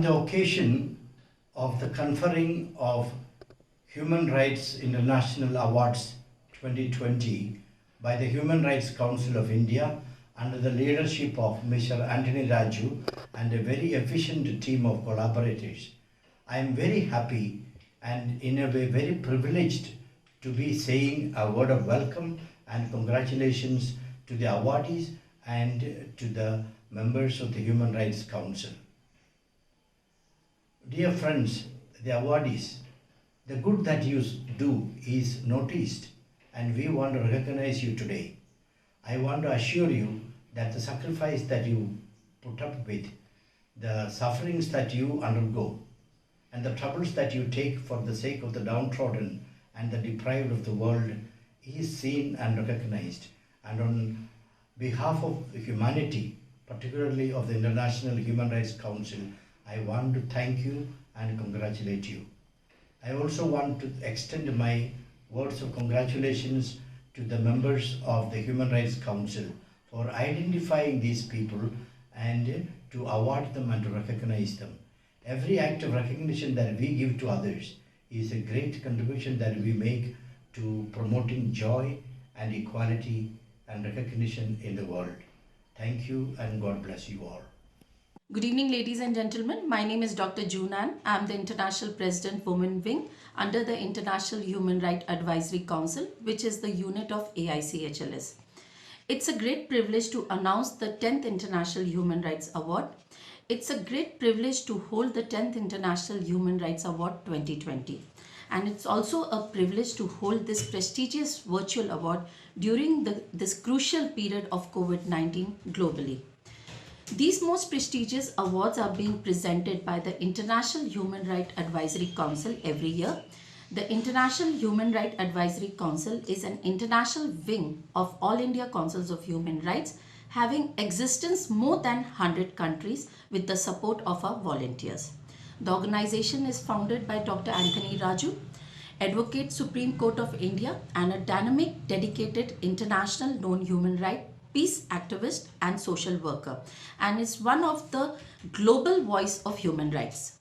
the occasion of the conferring of Human Rights International Awards 2020 by the Human Rights Council of India under the leadership of Mr. Anthony Raju and a very efficient team of collaborators, I am very happy and in a way very privileged to be saying a word of welcome and congratulations to the awardees and to the members of the Human Rights Council. Dear friends, the awardees, the good that you do is noticed and we want to recognize you today. I want to assure you that the sacrifice that you put up with, the sufferings that you undergo, and the troubles that you take for the sake of the downtrodden and the deprived of the world is seen and recognized. And on behalf of humanity, particularly of the International Human Rights Council, I want to thank you and congratulate you. I also want to extend my words of congratulations to the members of the Human Rights Council for identifying these people and to award them and to recognize them. Every act of recognition that we give to others is a great contribution that we make to promoting joy and equality and recognition in the world. Thank you and God bless you all. Good evening, ladies and gentlemen. My name is Dr. Junan. I am the International President Women Wing under the International Human Rights Advisory Council, which is the unit of AICHLS. It's a great privilege to announce the 10th International Human Rights Award. It's a great privilege to hold the 10th International Human Rights Award 2020. And it's also a privilege to hold this prestigious virtual award during this crucial period of COVID-19 globally. These most prestigious awards are being presented by the International Human Rights Advisory Council every year. The International Human Rights Advisory Council is an international wing of All India Councils of Human Rights, having existence more than 100 countries with the support of our volunteers. The organization is founded by Dr. Anthony Raju, Advocate Supreme Court of India, and a dynamic, dedicated, international known human rights peace activist and social worker, and is one of the global voice of human rights.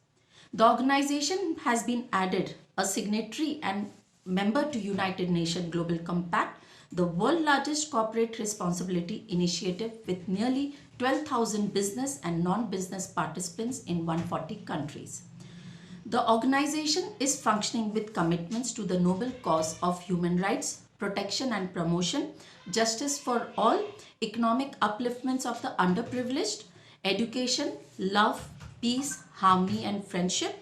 The organization has been added a signatory and member to United Nations Global Compact, the world's largest corporate responsibility initiative with nearly 12,000 business and non-business participants in 140 countries. The organization is functioning with commitments to the noble cause of human rights, protection and promotion, justice for all, economic upliftments of the underprivileged, education, love, peace, harmony and friendship,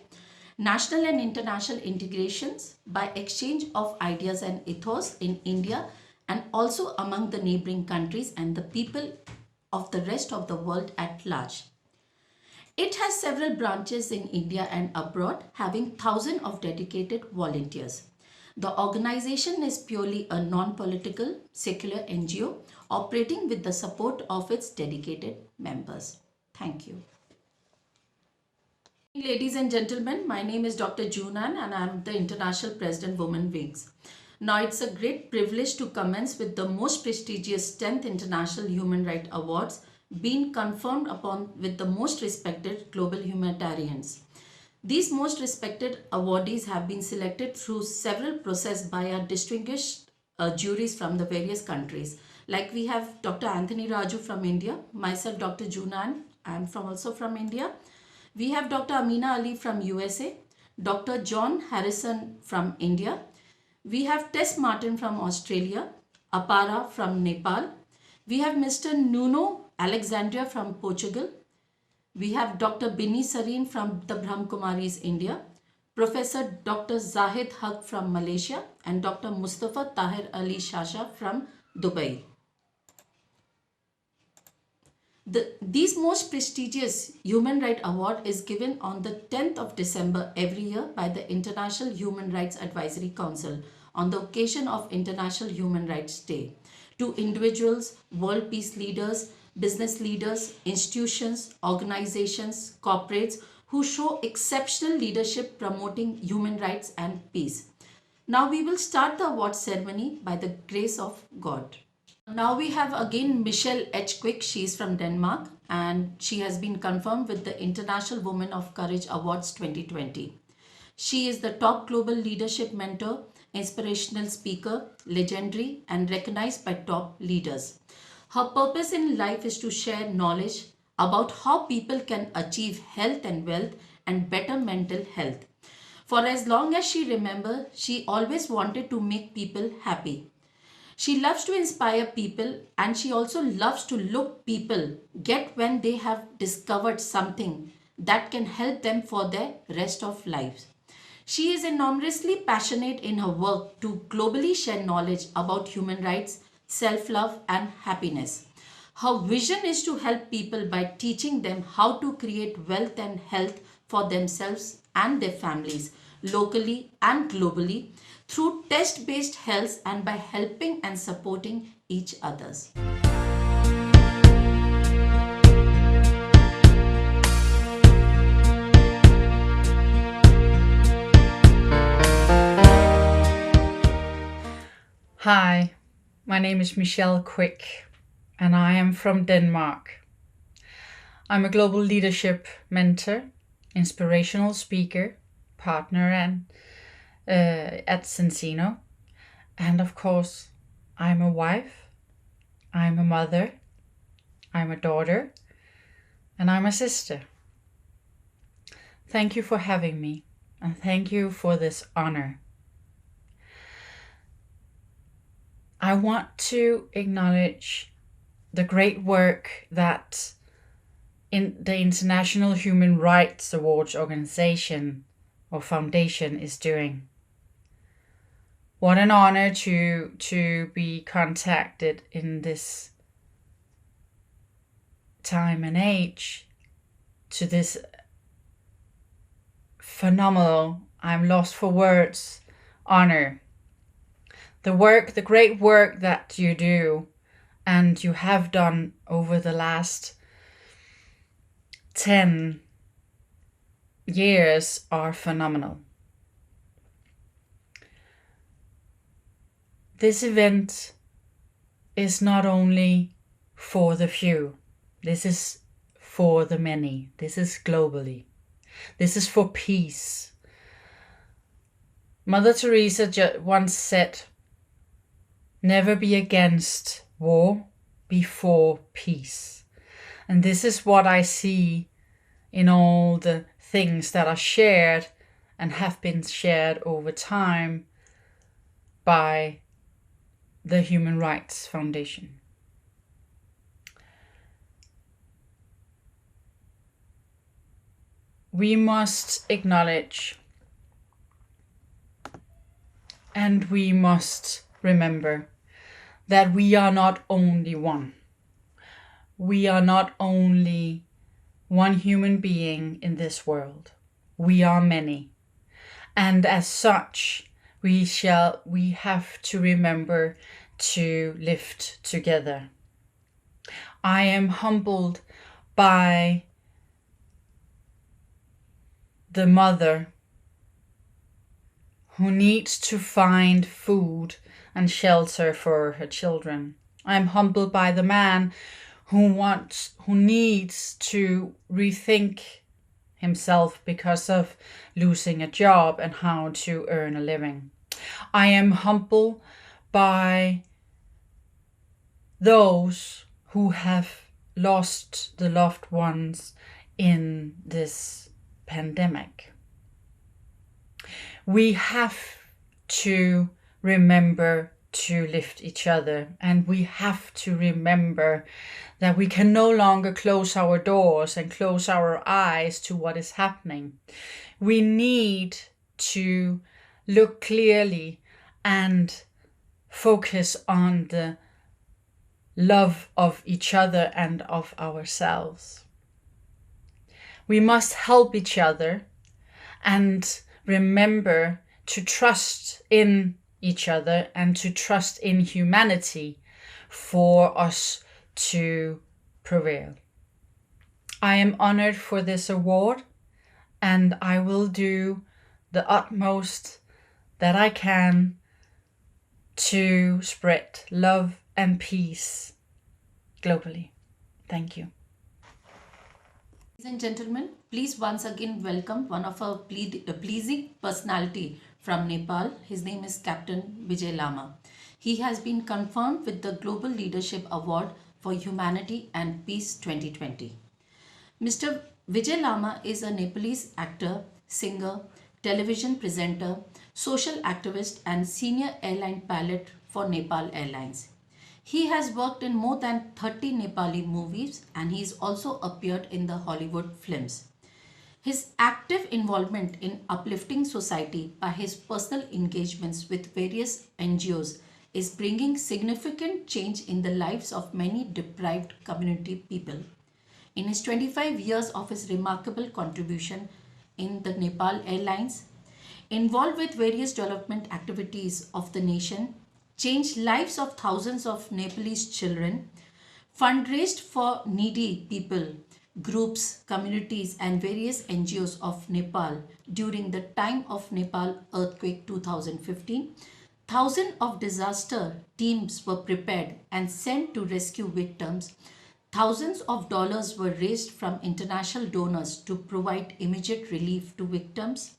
national and international integrations by exchange of ideas and ethos in India and also among the neighboring countries and the people of the rest of the world at large. It has several branches in India and abroad, having thousands of dedicated volunteers. The organization is purely a non-political, secular NGO operating with the support of its dedicated members. Thank you. Ladies and gentlemen, my name is Dr. Junan and I am the International President Women Wings. Now it's a great privilege to commence with the most prestigious 10th International Human Rights Awards being conferred upon with the most respected global humanitarians. These most respected awardees have been selected through several processes by our distinguished juries from the various countries. Like we have Dr. Anthony Raju from India, myself Dr. Junan, I am also from India. We have Dr. Amina Ali from USA, Dr. John Harrison from India. We have Tess Martin from Australia, Apara from Nepal. We have Mr. Nuno Alexandria from Portugal. We have Dr. Bini Sareen from the Brahmakumaris, India, Professor Dr. Zahid Haq from Malaysia, and Dr. Mustafa Tahir Ali Shasha from Dubai. These most prestigious Human Rights Award is given on the 10th of December every year by the International Human Rights Advisory Council on the occasion of International Human Rights Day to individuals, world peace leaders, business leaders, institutions, organizations, corporates who show exceptional leadership promoting human rights and peace. Now we will start the award ceremony by the grace of God. Now we have again Michelle H. Quick, she is from Denmark, and she has been confirmed with the International Women of Courage Awards 2020. She is the top global leadership mentor, inspirational speaker, legendary, and recognized by top leaders. Her purpose in life is to share knowledge about how people can achieve health and wealth and better mental health. For as long as she remembers, she always wanted to make people happy. She loves to inspire people, and she also loves to look people get when they have discovered something that can help them for their rest of lives. She is enormously passionate in her work to globally share knowledge about human rights, self-love and happiness. Her vision is to help people by teaching them how to create wealth and health for themselves and their families, locally and globally, through test-based health and by helping and supporting each others. Hi, my name is Michelle Quick and I am from Denmark. I'm a global leadership mentor, inspirational speaker, partner and at Cincino. And of course, I'm a wife, I'm a mother, I'm a daughter, and I'm a sister. Thank you for having me, and thank you for this honor. I want to acknowledge the great work that the International Human Rights Awards organization or foundation is doing. What an honor to be contacted in this time and age to this phenomenal, I'm lost for words, honor. The great work that you do and you have done over the last 10 years are phenomenal. This event is not only for the few, this is for the many, this is globally, this is for peace. Mother Teresa once said, "Never be against war, be for peace." And this is what I see in all the things that are shared and have been shared over time by the Human Rights Foundation. We must acknowledge and we must remember that we are not only one. We are not only one human being in this world. We are many. And as such, we have to remember to live together. I am humbled by the mother who needs to find food and shelter for her children. I'm humbled by the man who needs to rethink himself because of losing a job and how to earn a living. I am humbled by those who have lost the loved ones in this pandemic. We have to remember to lift each other, and we have to remember that we can no longer close our doors and close our eyes to what is happening. We need to look clearly and focus on the love of each other and of ourselves. We must help each other and remember to trust in each other and to trust in humanity for us to prevail. I am honored for this award, and I will do the utmost that I can to spread love and peace globally. Thank you. Ladies and gentlemen, please once again welcome one of our pleasing personality from Nepal. His name is Captain Vijay Lama. He has been confirmed with the Global Leadership Award for Humanity and Peace 2020. Mr. Vijay Lama is a Nepalese actor, singer, television presenter, social activist, and senior airline pilot for Nepal Airlines. He has worked in more than 30 Nepali movies and he's also appeared in the Hollywood films. His active involvement in uplifting society by his personal engagements with various NGOs is bringing significant change in the lives of many deprived community people. In his 25 years of his remarkable contribution in the Nepal Airlines, involved with various development activities of the nation, changed lives of thousands of Nepalese children, fundraised for needy people, groups, communities, and various NGOs of Nepal during the time of Nepal earthquake 2015. Thousands of disaster teams were prepared and sent to rescue victims. Thousands of dollars were raised from international donors to provide immediate relief to victims.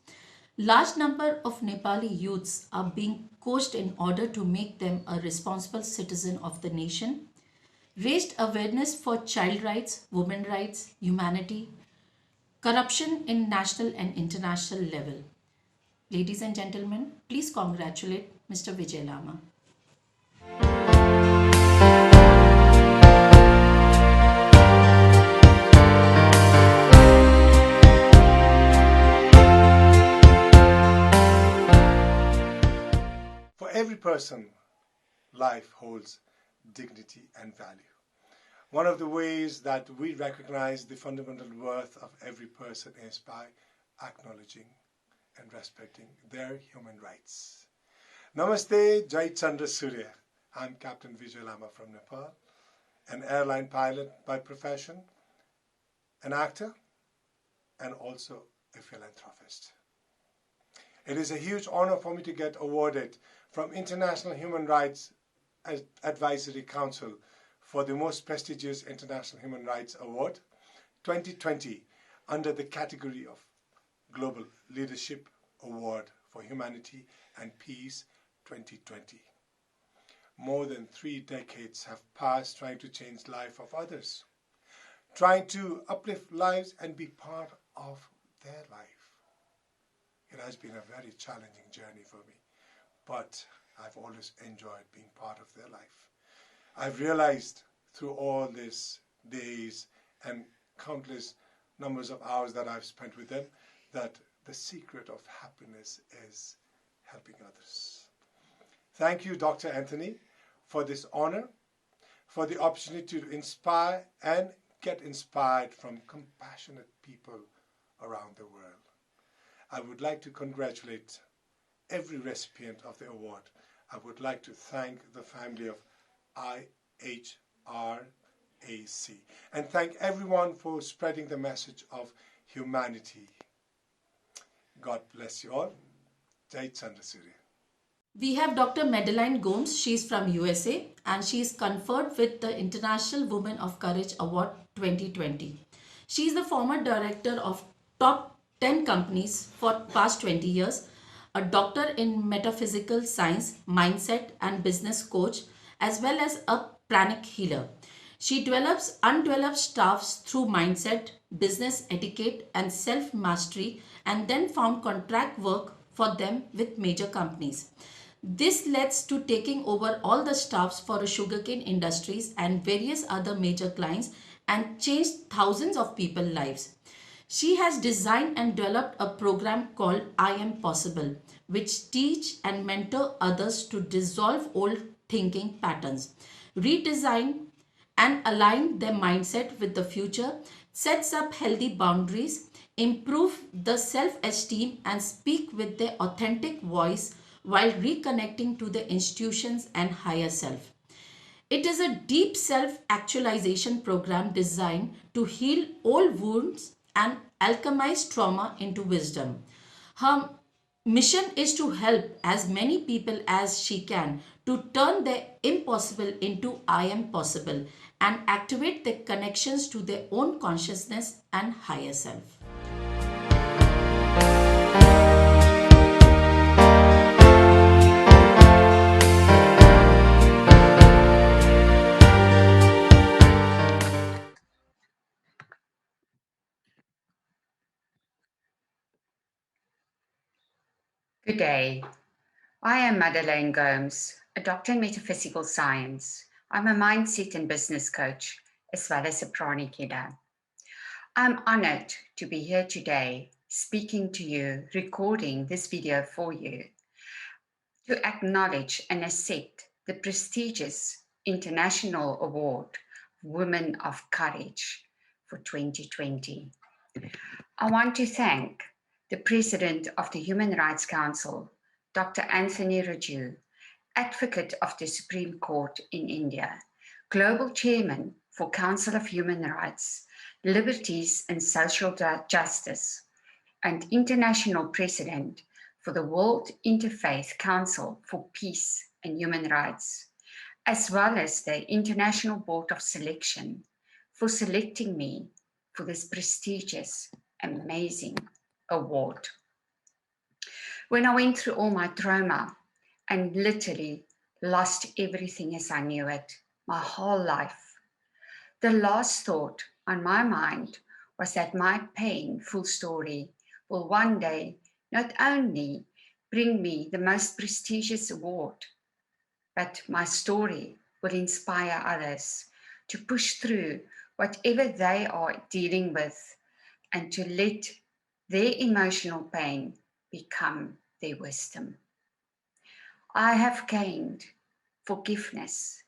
Large number of Nepali youths are being coached in order to make them a responsible citizen of the nation. Raised awareness for child rights, women rights, humanity, corruption in national and international level. Ladies and gentlemen, please congratulate Mr. Vijay Lama. For every person, life holds dignity and value. One of the ways that we recognize the fundamental worth of every person is by acknowledging and respecting their human rights. Namaste, Jai Chandra Surya. I'm Captain Vijay Lama from Nepal, an airline pilot by profession, an actor, and also a philanthropist. It is a huge honor for me to get awarded from International Human Rights Advisory Council for the most prestigious International Human Rights Award 2020 under the category of Global Leadership Award for Humanity and Peace 2020. More than 3 decades have passed trying to change the life of others, trying to uplift lives and be part of their life. It has been a very challenging journey for me, but I've always enjoyed being part of their life. I've realized through all these days and countless numbers of hours that I've spent with them that the secret of happiness is helping others. Thank you, Dr. Anthony, for this honor, for the opportunity to inspire and get inspired from compassionate people around the world. I would like to congratulate every recipient of the award. I would like to thank the family of IHRAC and thank everyone for spreading the message of humanity. God bless you all. Jai Chandra Surya. We have Dr. Madeline Gomes. She's from USA and she is conferred with the International Women of Courage Award 2020. She is the former director of top 10 companies for past 20 years, a doctor in metaphysical science, mindset and business coach, as well as a pranic healer. She develops undeveloped staffs through mindset, business etiquette and self-mastery and then found contract work for them with major companies. This leads to taking over all the staffs for sugarcane industries and various other major clients and changed thousands of people's lives. She has designed and developed a program called I Am Possible, which teach and mentor others to dissolve old thinking patterns, redesign and align their mindset with the future, sets up healthy boundaries, improve the self-esteem and speak with their authentic voice while reconnecting to the institutions and higher self. It is a deep self-actualization program designed to heal old wounds and alchemize trauma into wisdom. Her mission is to help as many people as she can to turn the impossible into I am possible and activate the connections to their own consciousness and higher self. Good day. I am Madeleine Gomes, a doctor in metaphysical science. I'm a mindset and business coach, as well as a pranic healer. I'm honored to be here today, speaking to you, recording this video for you, to acknowledge and accept the prestigious International Award Women of Courage for 2020. I want to thank the President of the Human Rights Council, Dr. Anthony Raju, Advocate of the Supreme Court in India, Global Chairman for Council of Human Rights, Liberties and Social Justice, and International President for the World Interfaith Council for Peace and Human Rights, as well as the International Board of Selection for selecting me for this prestigious, amazing award. When I went through all my trauma and literally lost everything as I knew it, my whole life, the last thought on my mind was that my painful story will one day not only bring me the most prestigious award, but my story will inspire others to push through whatever they are dealing with and to let their emotional pain become their wisdom. I have gained forgiveness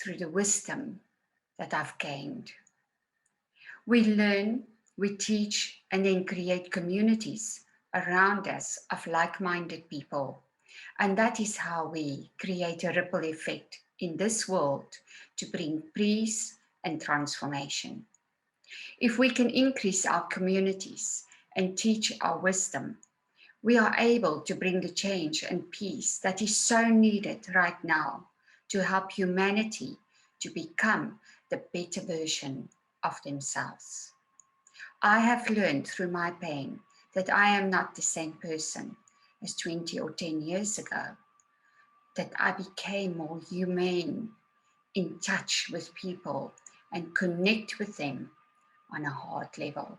through the wisdom that I've gained. We learn, we teach, and then create communities around us of like-minded people. And that is how we create a ripple effect in this world to bring peace and transformation. If we can increase our communities and teach our wisdom, we are able to bring the change and peace that is so needed right now to help humanity to become the better version of themselves. I have learned through my pain that I am not the same person as 20 or 10 years ago, that I became more humane, in touch with people and connect with them on a heart level.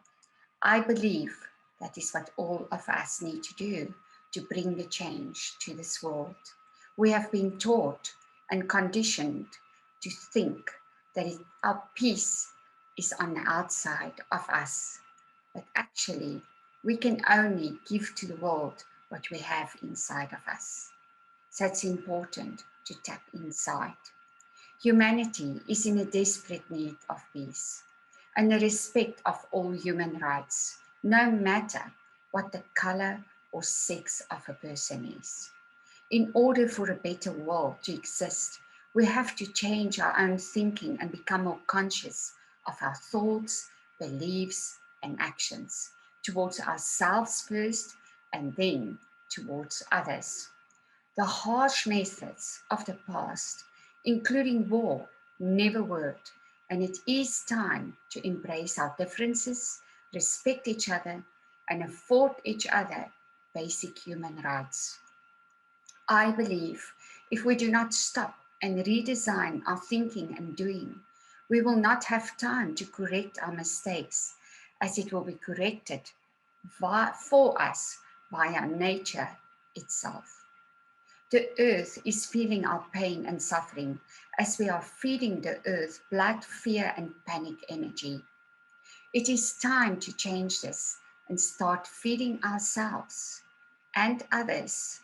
I believe that is what all of us need to do to bring the change to this world. We have been taught and conditioned to think that our peace is on the outside of us, but actually we can only give to the world what we have inside of us. So it's important to tap inside. Humanity is in a desperate need of peace and the respect of all human rights, no matter what the color or sex of a person is. In order for a better world to exist, we have to change our own thinking and become more conscious of our thoughts, beliefs, and actions towards ourselves first and then towards others. The harsh methods of the past, including war, never worked, and it is time to embrace our differences, respect each other, and afford each other basic human rights. I believe if we do not stop and redesign our thinking and doing, we will not have time to correct our mistakes, as it will be corrected for us by our nature itself. The earth is feeling our pain and suffering as we are feeding the earth blood, fear, and panic energy. It is time to change this and start feeding ourselves and others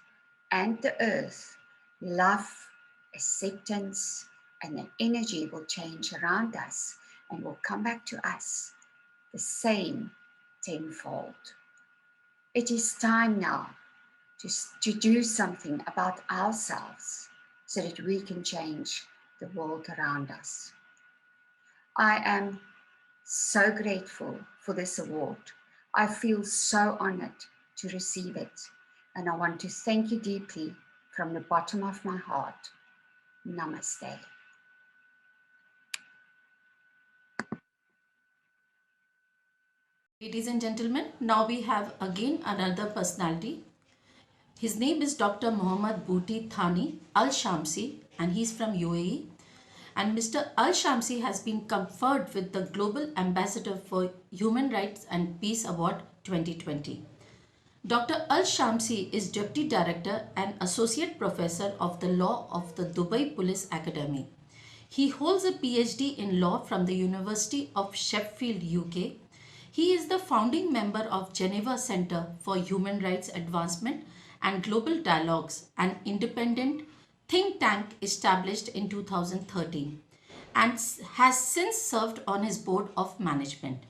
and the earth love, acceptance, and the energy will change around us and will come back to us the same tenfold. It is time now to do something about ourselves so that we can change the world around us. I am so grateful for this award. I feel so honored to receive it, and I want to thank you deeply from the bottom of my heart. Namaste. Ladies and gentlemen, now we have again another personality. His name is Dr. Mohammad Booty Thani Al-Shamsi and he's from UAE. And Mr. Al-Shamsi has been conferred with the Global Ambassador for Human Rights and Peace Award 2020. Dr. Al-Shamsi is Deputy Director and Associate Professor of the Law of the Dubai Police Academy. He holds a PhD in Law from the University of Sheffield, UK. He is the founding member of Geneva Center for Human Rights Advancement and Global Dialogues, an independent think tank established in 2013, and has since served on his board of management.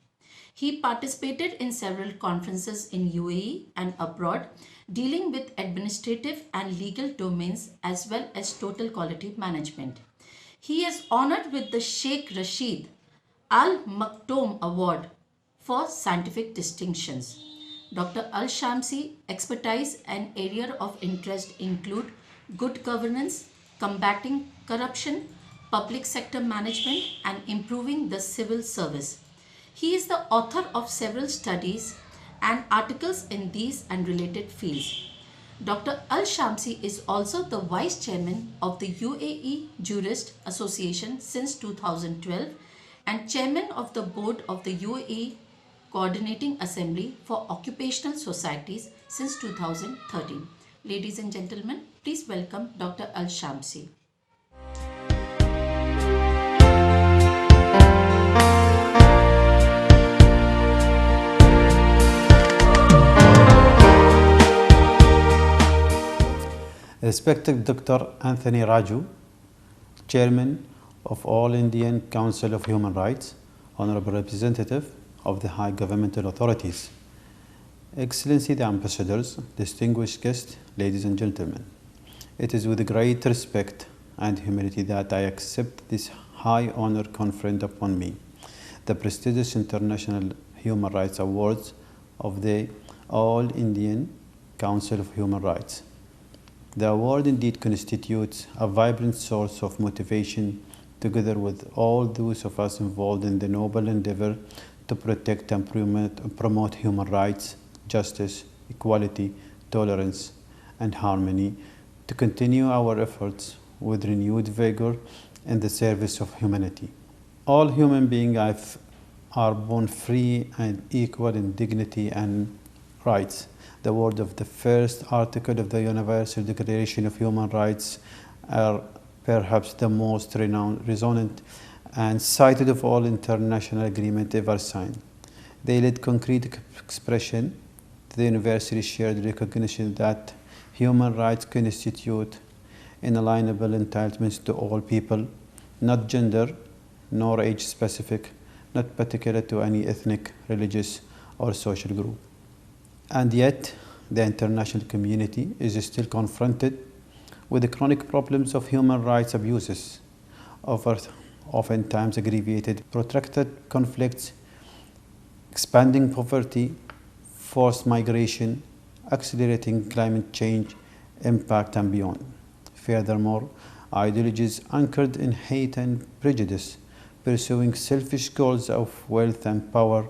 He participated in several conferences in UAE and abroad dealing with administrative and legal domains as well as total quality management. He is honored with the Sheikh Rashid Al Maktoum Award for scientific distinctions. Dr. Al-Shamsi expertise and area of interest include good governance, combating corruption, public sector management, and improving the civil service. He is the author of several studies and articles in these and related fields. Dr. Al-Shamsi is also the Vice Chairman of the UAE Jurist Association since 2012 and Chairman of the Board of the UAE Coordinating Assembly for Occupational Societies since 2013. Ladies and gentlemen, please welcome Dr. Al-Shamsi. Respected Dr. Anthony Raju, Chairman of All Indian Council of Human Rights, Honorable Representative of the High Governmental Authorities, Excellency the Ambassadors, distinguished guests, ladies and gentlemen. It is with great respect and humility that I accept this high honor conferred upon me, the prestigious International Human Rights Awards of the All Indian Council of Human Rights. The award indeed constitutes a vibrant source of motivation together with all those of us involved in the noble endeavor to protect and promote human rights, justice, equality, tolerance, and harmony, to continue our efforts with renewed vigor in the service of humanity. All human beings are born free and equal in dignity and rights. The word of the first article of the Universal Declaration of Human Rights are perhaps the most resonant and cited of all international agreements ever signed. They led concrete expression to the universally shared recognition that human rights constitute inalienable entitlements to all people, not gender nor age specific, not particular to any ethnic, religious, or social group. And yet, the international community is still confronted with the chronic problems of human rights abuses, oftentimes aggravated, protracted conflicts, expanding poverty, forced migration, accelerating climate change impact, and beyond. Furthermore, ideologies anchored in hate and prejudice, pursuing selfish goals of wealth and power,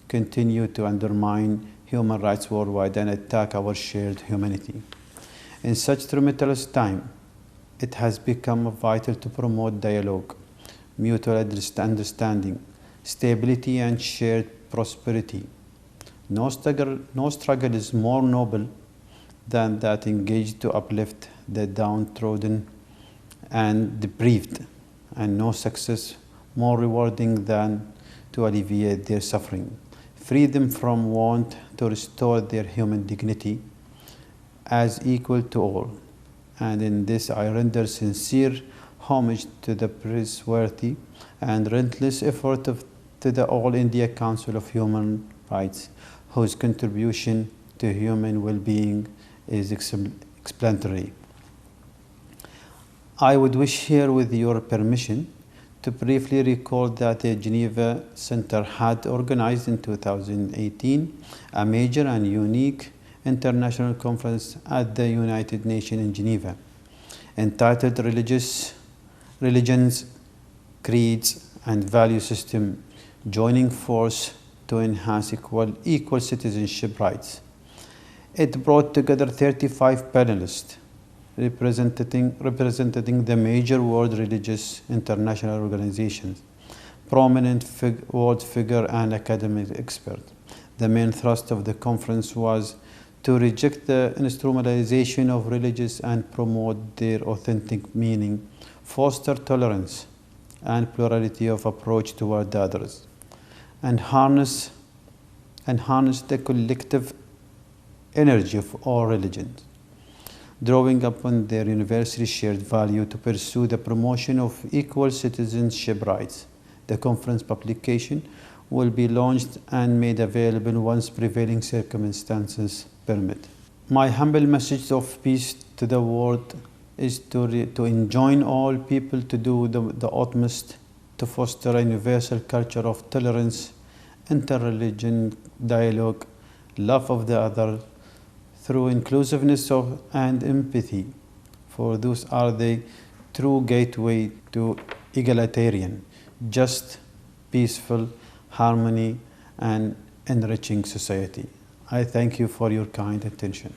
continue to undermine human rights worldwide and attack our shared humanity. In such tumultuous time, it has become vital to promote dialogue, mutual understanding, stability, and shared prosperity. No struggle is more noble than that engaged to uplift the downtrodden and deprived, and no success more rewarding than to alleviate their suffering, free them from want, to restore their human dignity as equal to all. And in this I render sincere homage to the praiseworthy and relentless effort to the All India Council of Human Rights, whose contribution to human well-being is exemplary. I would wish here, with your permission, to briefly recall that the Geneva Center had organized in 2018 a major and unique international conference at the United Nations in Geneva, entitled Religions, Creeds, and Value System Joining Force to Enhance Equal Citizenship Rights. It brought together 35 panelists representing the major world religious international organizations, prominent world figure and academic expert. The main thrust of the conference was to reject the instrumentalization of religions and promote their authentic meaning, foster tolerance and plurality of approach toward others, and harness the collective energy of all religions, drawing upon their universally shared value to pursue the promotion of equal citizenship rights. The conference publication will be launched and made available once prevailing circumstances permit. My humble message of peace to the world is to enjoin all people to do the utmost to foster a universal culture of tolerance, interreligion dialogue, love of the other, through inclusiveness and empathy, for those are the true gateway to egalitarian, just, peaceful, harmony, and enriching society. I thank you for your kind attention.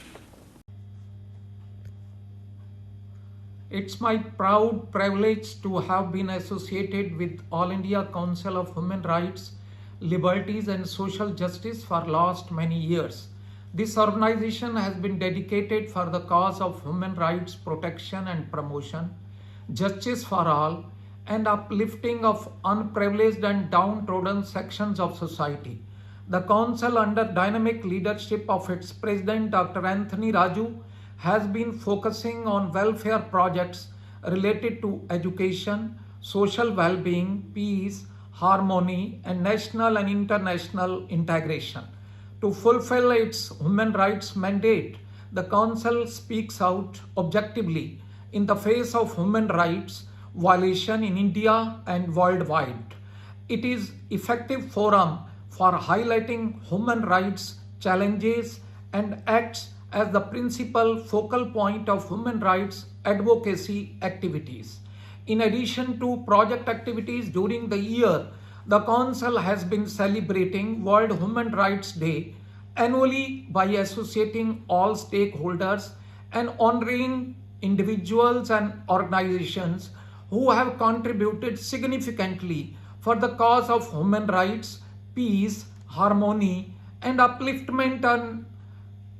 It's my proud privilege to have been associated with All India Council of Human Rights, Liberties and Social Justice for last many years. This organization has been dedicated for the cause of human rights protection and promotion, justice for all, and uplifting of unprivileged and downtrodden sections of society. The Council, under dynamic leadership of its President Dr. Anthony Raju, has been focusing on welfare projects related to education, social well-being, peace, harmony, and national and international integration. To fulfill its human rights mandate, the Council speaks out objectively in the face of human rights violation in India and worldwide. It is an effective forum for highlighting human rights challenges and acts as the principal focal point of human rights advocacy activities. In addition to project activities during the year, the Council has been celebrating World Human Rights Day annually by associating all stakeholders and honoring individuals and organizations who have contributed significantly for the cause of human rights, peace, harmony, and upliftment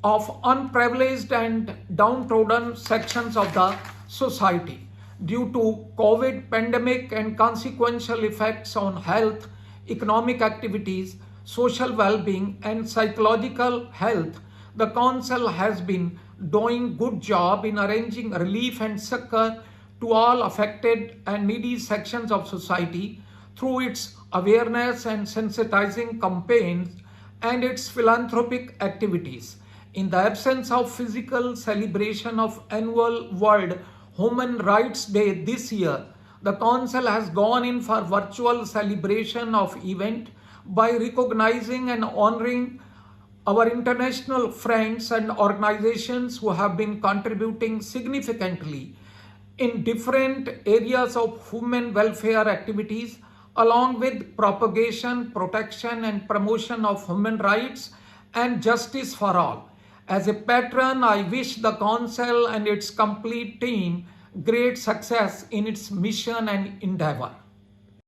of unprivileged and downtrodden sections of the society. Due to COVID pandemic and consequential effects on health, economic activities, social well-being, and psychological health, the Council has been doing good job in arranging relief and succor to all affected and needy sections of society through its awareness and sensitizing campaigns and its philanthropic activities. In the absence of physical celebration of annual World Human Rights Day this year, the Council has gone in for virtual celebration of event by recognizing and honoring our international friends and organizations who have been contributing significantly in different areas of human welfare activities, along with propagation, protection, and promotion of human rights and justice for all. As a patron, I wish the Council and its complete team great success in its mission and endeavor.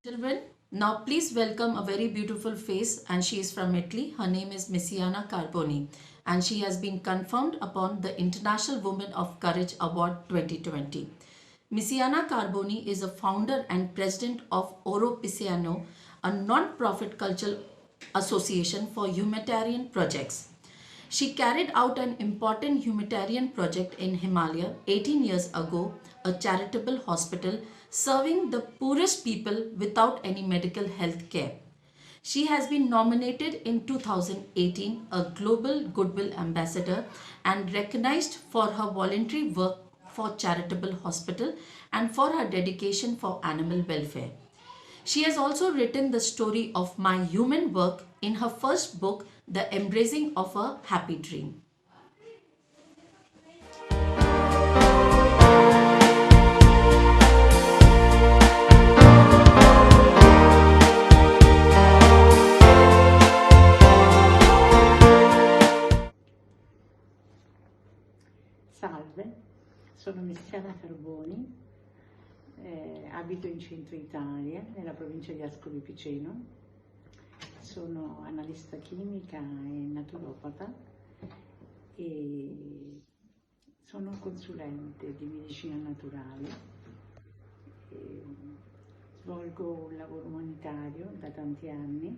Children, now please welcome a very beautiful face, and she is from Italy. Her name is Misiana Carboni, and she has been confirmed upon the International Women of Courage Award 2020. Misiana Carboni is a founder and president of Oro Pisciano, a non-profit cultural association for humanitarian projects. She carried out an important humanitarian project in Himalaya 18 years ago, a charitable hospital serving the poorest people without any medical health care. She has been nominated in 2018 a Global Goodwill Ambassador and recognized for her voluntary work for charitable hospital and for her dedication for animal welfare. She has also written the story of my human work in her first book, The Embracing of a Happy Dream. Borboni, abito in centro Italia, nella provincia di Ascoli Piceno, sono analista chimica e naturopata e sono consulente di medicina naturale, svolgo un lavoro umanitario da tanti anni.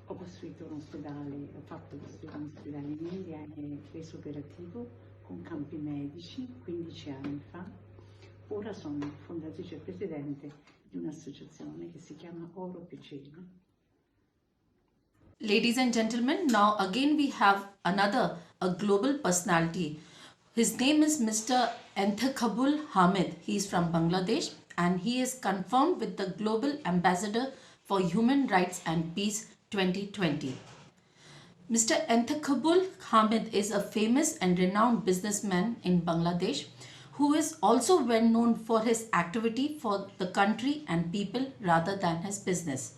Ho costruito un ospedale, ho fatto costruire un ospedale in India reso operativo con campi medici 15 anni fa. Ora sono fondatrice e presidente di un'associazione che si chiama Oro Piceno. Ladies and gentlemen, now again we have a global personality. His name is Mr. Enthakabul Hamid. He is from Bangladesh and he is confirmed with the Global Ambassador for Human Rights and Peace 2020. Mr. Enthakabul Hamid is a famous and renowned businessman in Bangladesh who is also well known for his activity for the country and people rather than his business.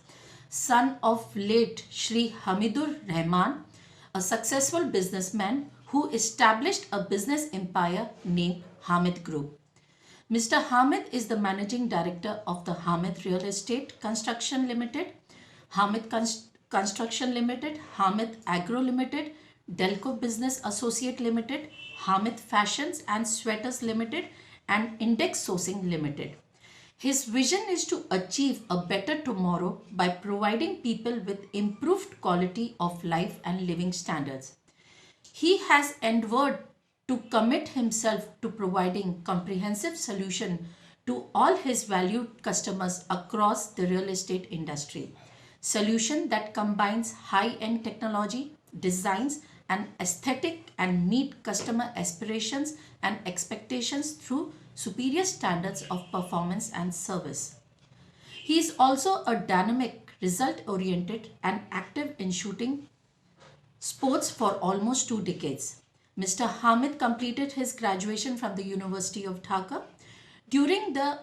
Son of late Shri Hamidur Rahman, a successful businessman who established a business empire named Hamid Group. Mr. Hamid is the managing director of the Hamid Real Estate Construction Limited, Hamid Construction Limited, Hamid Agro Limited, Delco Business Associate Limited, Hamid Fashions and Sweaters Limited, and Index Sourcing Limited. His vision is to achieve a better tomorrow by providing people with improved quality of life and living standards. He has endeavored to commit himself to providing comprehensive solution to all his valued customers across the real estate industry. Solution that combines high-end technology, designs and aesthetic and meet customer aspirations and expectations through superior standards of performance and service. He is also a dynamic, result-oriented and active in shooting sports for almost 2 decades. Mr. Hamid completed his graduation from the University of Dhaka. During the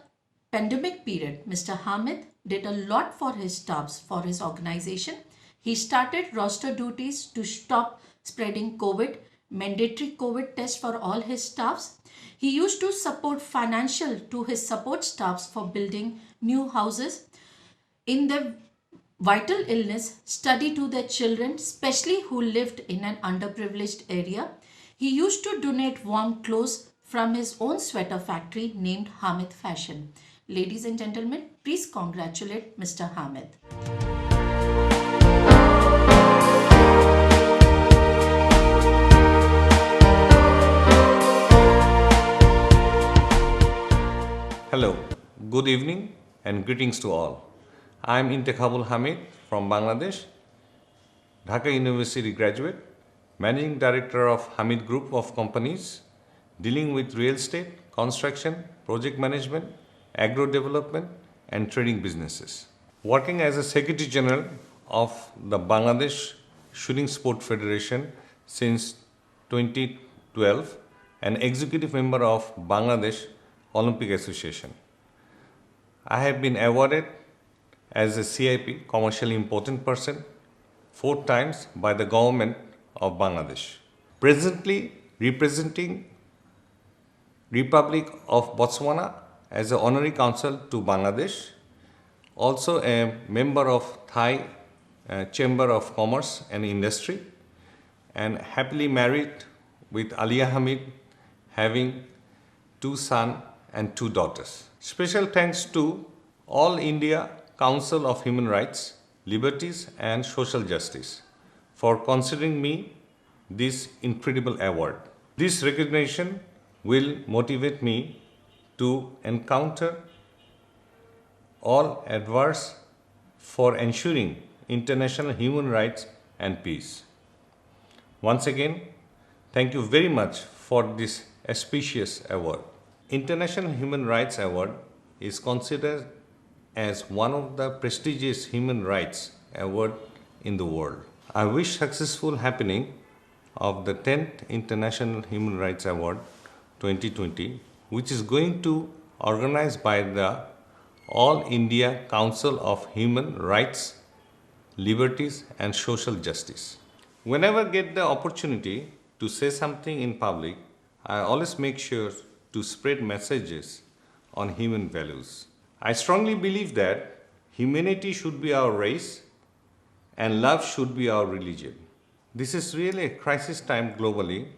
pandemic period, Mr. Hamid did a lot for his staffs, for his organization. He started roster duties to stop spreading COVID, mandatory COVID tests for all his staffs. He used to support financial to his support staffs for building new houses. In their vital illness, study to their children, especially who lived in an underprivileged area. He used to donate warm clothes from his own sweater factory named Hamid Fashion. Ladies and gentlemen, please congratulate Mr. Hamid. Hello, good evening and greetings to all. I am Enthakabul Hamid from Bangladesh, Dhaka University graduate, Managing Director of Hamid Group of companies dealing with real estate, construction, project management, agro development and trading businesses. Working as a Secretary General of the Bangladesh Shooting Sport Federation since 2012 and Executive Member of Bangladesh Olympic Association. I have been awarded as a CIP, Commercially Important Person, 4 times by the government of Bangladesh. Presently representing Republic of Botswana as an honorary consul to Bangladesh, also a member of Thai Chamber of Commerce and Industry, and happily married with Alia Hamid, having 2 sons and 2 daughters. Special thanks to All India Council of Human Rights, Liberties and Social Justice for considering me this incredible award. This recognition will motivate me to encounter all adverse for ensuring international human rights and peace. Once again, thank you very much for this auspicious award. International Human Rights Award is considered as one of the prestigious human rights award in the world. I wish successful happening of the 10th International Human Rights Award 2020, which is going to organized by the All India Council of Human Rights, Liberties and Social Justice. Whenever I get the opportunity to say something in public, I always make sure to spread messages on human values. I strongly believe that humanity should be our race and love should be our religion. This is really a crisis time globally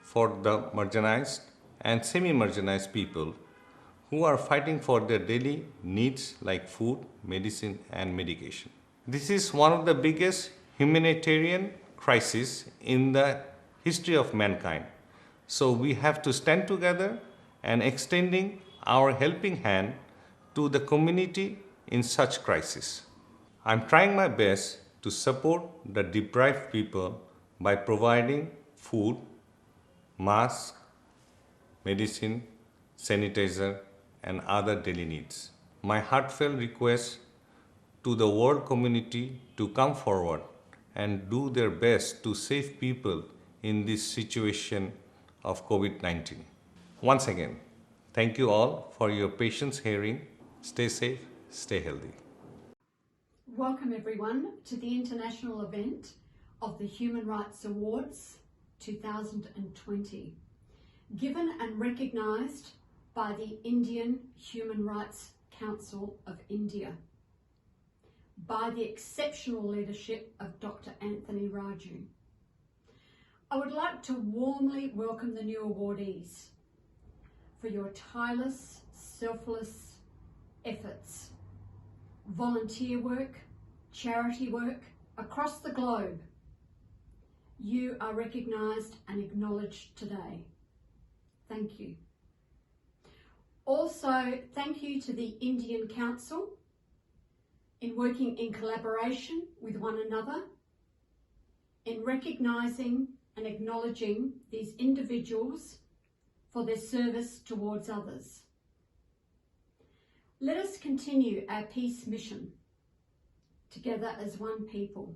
for the marginalized and semi-marginalized people who are fighting for their daily needs like food, medicine, and medication. This is one of the biggest humanitarian crises in the history of mankind. So we have to stand together and extending our helping hand to the community in such crisis. I'm trying my best to support the deprived people by providing food, masks, medicine, sanitizer, and other daily needs. My heartfelt request to the world community to come forward and do their best to save people in this situation of COVID-19. Once again, thank you all for your patience hearing. Stay safe, stay healthy. Welcome everyone to the international event of the Human Rights Awards 2020, given and recognised by the Indian Human Rights Council of India, by the exceptional leadership of Dr. Anthony Raju. I would like to warmly welcome the new awardees for your tireless, selfless efforts, volunteer work, charity work across the globe. You are recognised and acknowledged today. Thank you. Also, thank you to the Indian Council in working in collaboration with one another, in recognising and acknowledging these individuals for their service towards others. Let us continue our peace mission together as one people,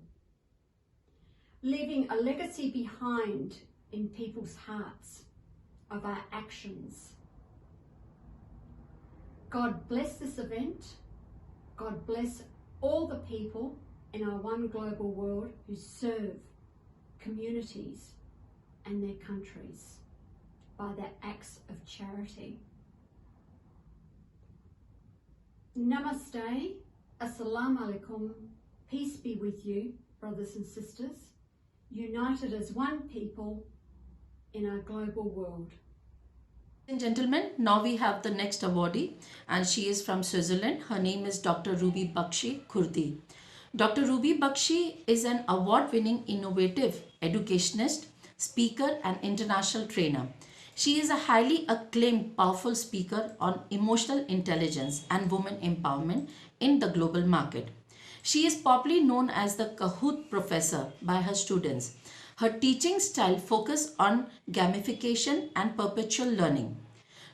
leaving a legacy behind in people's hearts of our actions. God bless this event. God bless all the people in our one global world who serve communities and their countries by their acts of charity. Namaste, Assalamu alaikum, peace be with you, brothers and sisters, united as one people in our global world. Ladies and gentlemen, now we have the next awardee, and she is from Switzerland. Her name is Dr. Ruby Bakshi Kurdi. Dr. Ruby Bakshi is an award-winning innovative educationist, speaker and international trainer. She is a highly acclaimed, powerful speaker on emotional intelligence and women empowerment in the global market. She is popularly known as the Kahoot professor by her students. Her teaching style focuses on gamification and perpetual learning.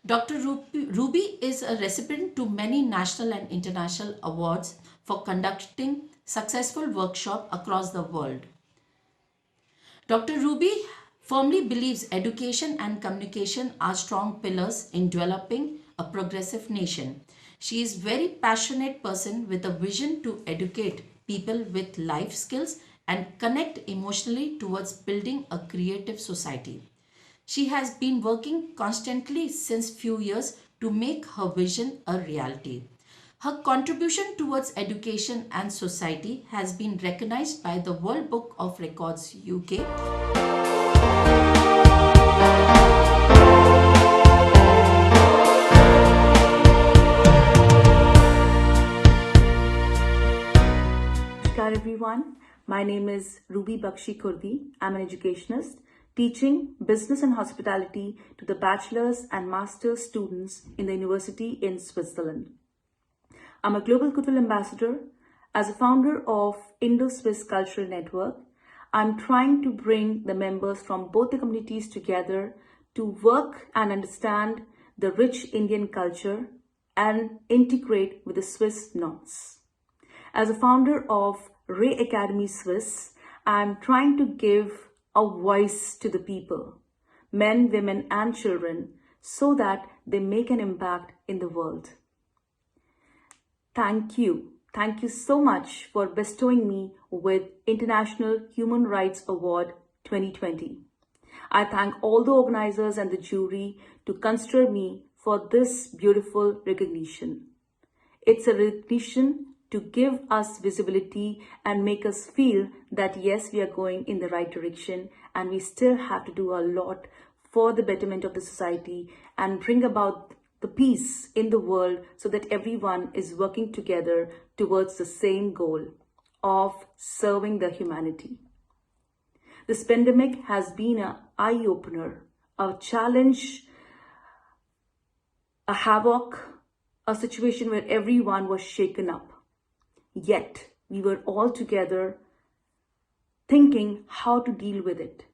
Dr. Ruby is a recipient to many national and international awards for conducting successful workshops across the world. Dr. Ruby firmly believes education and communication are strong pillars in developing a progressive nation. She is a very passionate person with a vision to educate people with life skills and connect emotionally towards building a creative society. She has been working constantly since few years to make her vision a reality. Her contribution towards education and society has been recognized by the World Book of Records UK. Namaskar everyone, my name is Ruby Bakshi Kurdi. I'm an educationist teaching business and hospitality to the bachelor's and master's students in the university in Switzerland. I'm a Global Goodwill Ambassador. As a founder of Indo-Swiss Cultural Network, I'm trying to bring the members from both the communities together to work and understand the rich Indian culture and integrate with the Swiss norms. As a founder of Ray Academy Swiss, I'm trying to give a voice to the people, men, women, and children, so that they make an impact in the world. Thank you. Thank you so much for bestowing me with International Human Rights Award 2020. I thank all the organizers and the jury to consider me for this beautiful recognition. It's a recognition to give us visibility and make us feel that yes, we are going in the right direction and we still have to do a lot for the betterment of the society and bring about the peace in the world so that everyone is working together towards the same goal of serving the humanity. This pandemic has been an eye-opener, a challenge, a havoc, a situation where everyone was shaken up. Yet, we were all together thinking how to deal with it.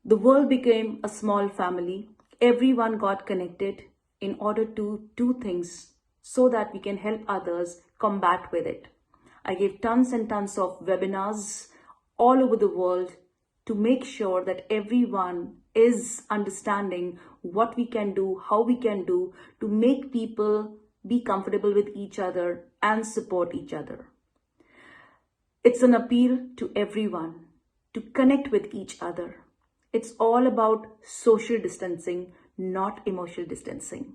The world became a small family. Everyone got connected in order to do things so that we can help others combat with it. I gave tons and tons of webinars all over the world to make sure that everyone is understanding what we can do, how we can do to make people be comfortable with each other and support each other. It's an appeal to everyone to connect with each other. It's all about social distancing, not emotional distancing.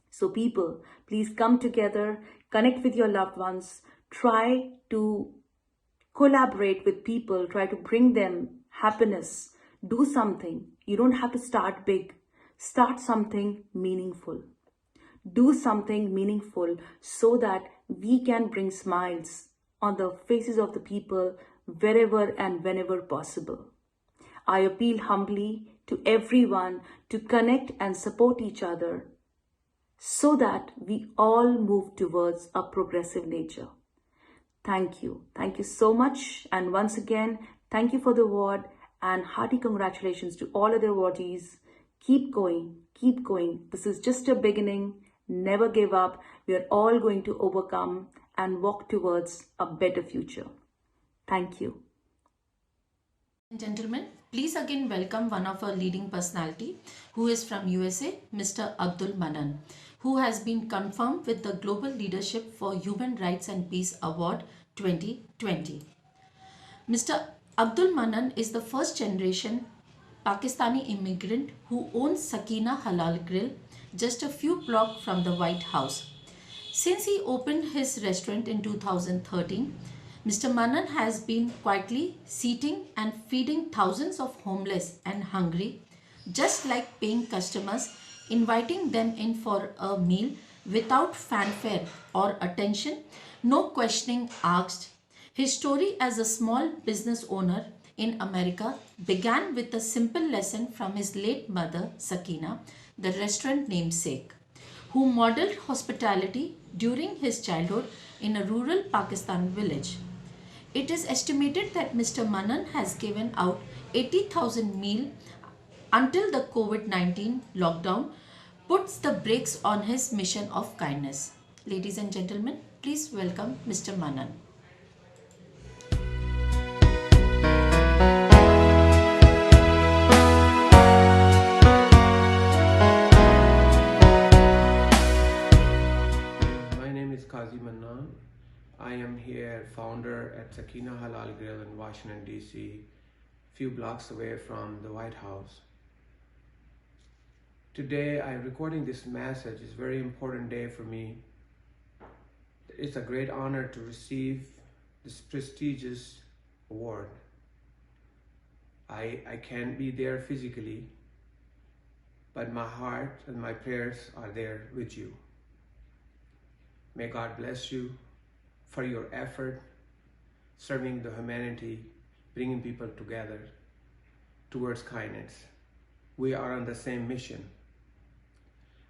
So people, please come together, connect with your loved ones, try to collaborate with people, try to bring them happiness, do something. You don't have to start big, start something meaningful. Do something meaningful so that we can bring smiles on the faces of the people wherever and whenever possible. I appeal humbly to everyone to connect and support each other so that we all move towards a progressive nature. Thank you. Thank you so much. And once again, thank you for the award and hearty congratulations to all other awardees. Keep going. Keep going. This is just a beginning. Never give up. We are all going to overcome and walk towards a better future. Thank you. Gentlemen, please again welcome one of our leading personality who is from USA, Mr. Abdul Manan, who has been confirmed with the Global Leadership for Human Rights and Peace Award 2020. Mr. Abdul Manan is the first generation Pakistani immigrant who owns Sakina Halal Grill just a few blocks from the White House. Since he opened his restaurant in 2013, Mr. Manan has been quietly seating and feeding thousands of homeless and hungry, just like paying customers, inviting them in for a meal without fanfare or attention, no questioning asked. His story as a small business owner in America began with a simple lesson from his late mother, Sakina, the restaurant namesake, who modeled hospitality during his childhood in a rural Pakistan village. It is estimated that Mr. Manan has given out 80,000 meals until the COVID-19 lockdown puts the brakes on his mission of kindness. Ladies and gentlemen, please welcome Mr. Manan. I am here, founder at Sakina Halal Grill in Washington, D.C., few blocks away from the White House. Today, I'm recording this message. It's a very important day for me. It's a great honor to receive this prestigious award. I can't be there physically, but my heart and my prayers are there with you. May God bless you for your effort, serving the humanity, bringing people together towards kindness. We are on the same mission.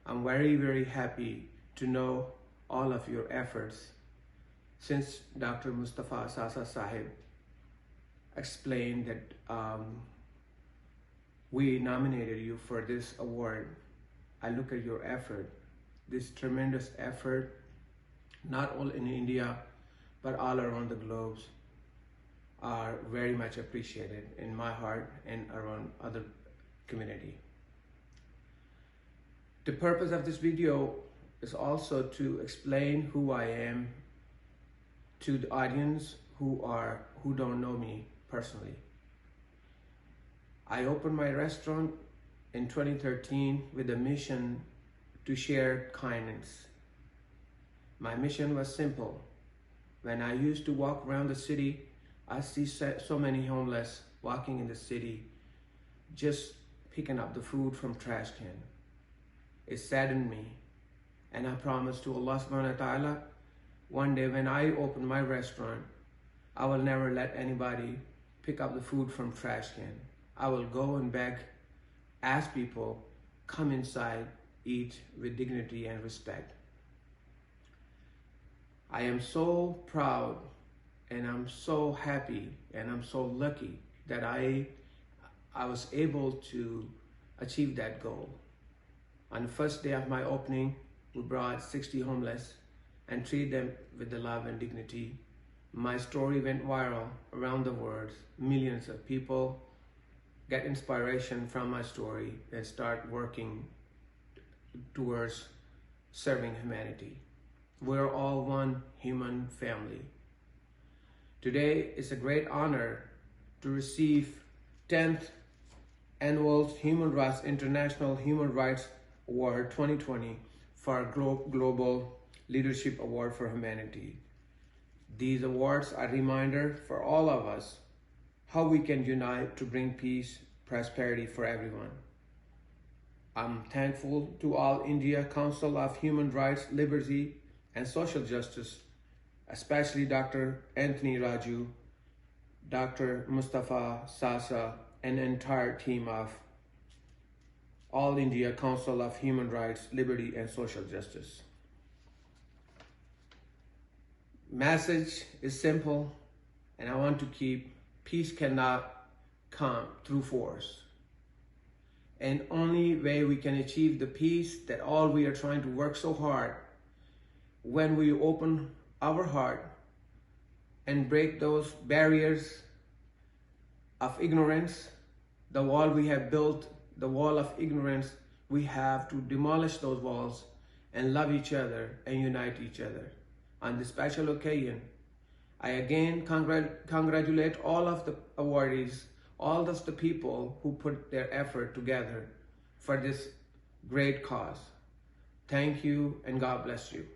I'm very, very happy to know all of your efforts. Since Dr. Mustafa Sasa Sahib explained that we nominated you for this award, I look at your effort, this tremendous effort, not only in India, but all around the globe, are very much appreciated in my heart and around other community. The purpose of this video is also to explain who I am to the audience who don't know me personally. I opened my restaurant in 2013 with a mission to share kindness. My mission was simple. When I used to walk around the city, I see so many homeless walking in the city, just picking up the food from trash can. It saddened me, and I promised to Allah subhanahu wa ta'ala, one day when I open my restaurant, I will never let anybody pick up the food from trash can. I will go and beg, ask people, come inside, eat with dignity and respect. I am so proud and I'm so happy and I'm so lucky that I was able to achieve that goal. On the first day of my opening, we brought 60 homeless and treated them with the love and dignity. My story went viral around the world. Millions of people get inspiration from my story and start working towards serving humanity. We're all one human family. Today is a great honor to receive 10th Annual International Human Rights Award 2020 for our Global Leadership Award for Humanity. These awards are a reminder for all of us how we can unite to bring peace, prosperity for everyone. I'm thankful to All India Council of Human Rights, Liberty and Social Justice, especially Dr. Anthony Raju, Dr. Mustafa Sasa, and the entire team of All India Council of Human Rights, Liberty and Social Justice. Message is simple, and I want to keep: peace cannot come through force. And only way we can achieve the peace that all we are trying to work so hard, when we open our heart and break those barriers of ignorance, the wall we have built, the wall of ignorance, we have to demolish those walls and love each other and unite each other. On this special occasion, I again congratulate all of the awardees, all of the people who put their effort together for this great cause. Thank you and God bless you.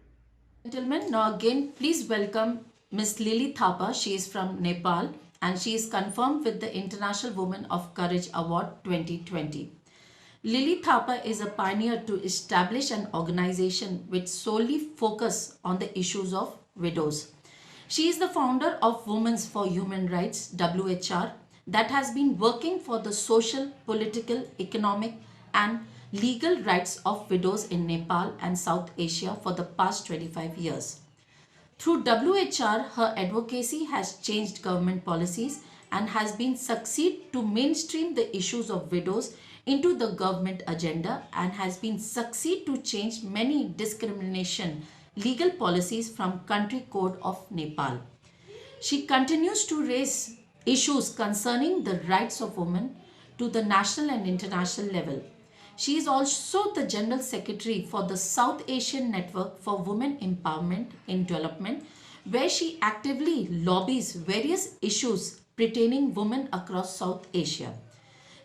Gentlemen, now again, please welcome Ms. Lily Thapa. She is from Nepal and she is confirmed with the International Women of Courage Award 2020. Lily Thapa is a pioneer to establish an organization which solely focuses on the issues of widows. She is the founder of Women's for Human Rights, WHR, that has been working for the social, political, economic and legal rights of widows in Nepal and South Asia for the past 25 years. Through WHR, her advocacy has changed government policies and has been succeed to mainstream the issues of widows into the government agenda and has been succeed to change many discrimination legal policies from Country Code of Nepal. She continues to raise issues concerning the rights of women to the national and international level. She is also the General Secretary for the South Asian Network for Women Empowerment in Development, where she actively lobbies various issues pertaining women across South Asia.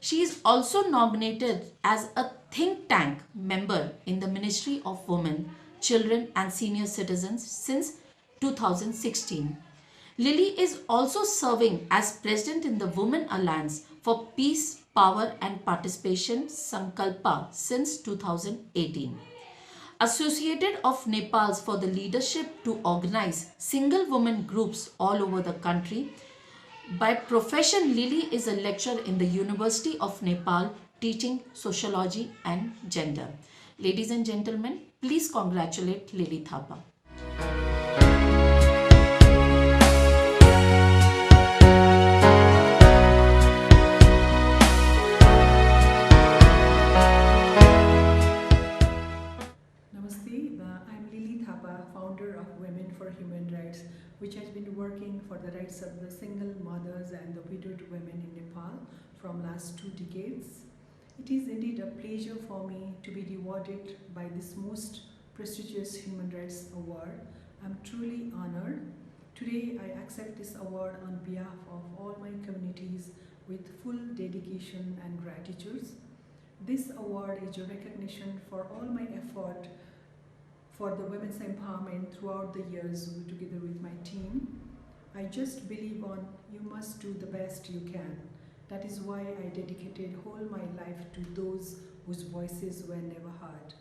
She is also nominated as a think tank member in the Ministry of Women, Children and Senior Citizens since 2016. Lily is also serving as President in the Women Alliance for Peace, Power and Participation Sankalpa since 2018. Associated of Nepal's for the leadership to organize single women groups all over the country. By profession, Lily is a lecturer in the University of Nepal teaching sociology and gender. Ladies and gentlemen, please congratulate Lily Thapa. I'm Lily Thapa, founder of Women for Human Rights, which has been working for the rights of the single mothers and the widowed women in Nepal from last 2 decades. It is indeed a pleasure for me to be rewarded by this most prestigious human rights award. I'm truly honored. Today I accept this award on behalf of all my communities with full dedication and gratitude. This award is a recognition for all my effort for the women's empowerment throughout the years together with my team. I just believe on you must do the best you can. That is why I dedicated whole my life to those whose voices were never heard.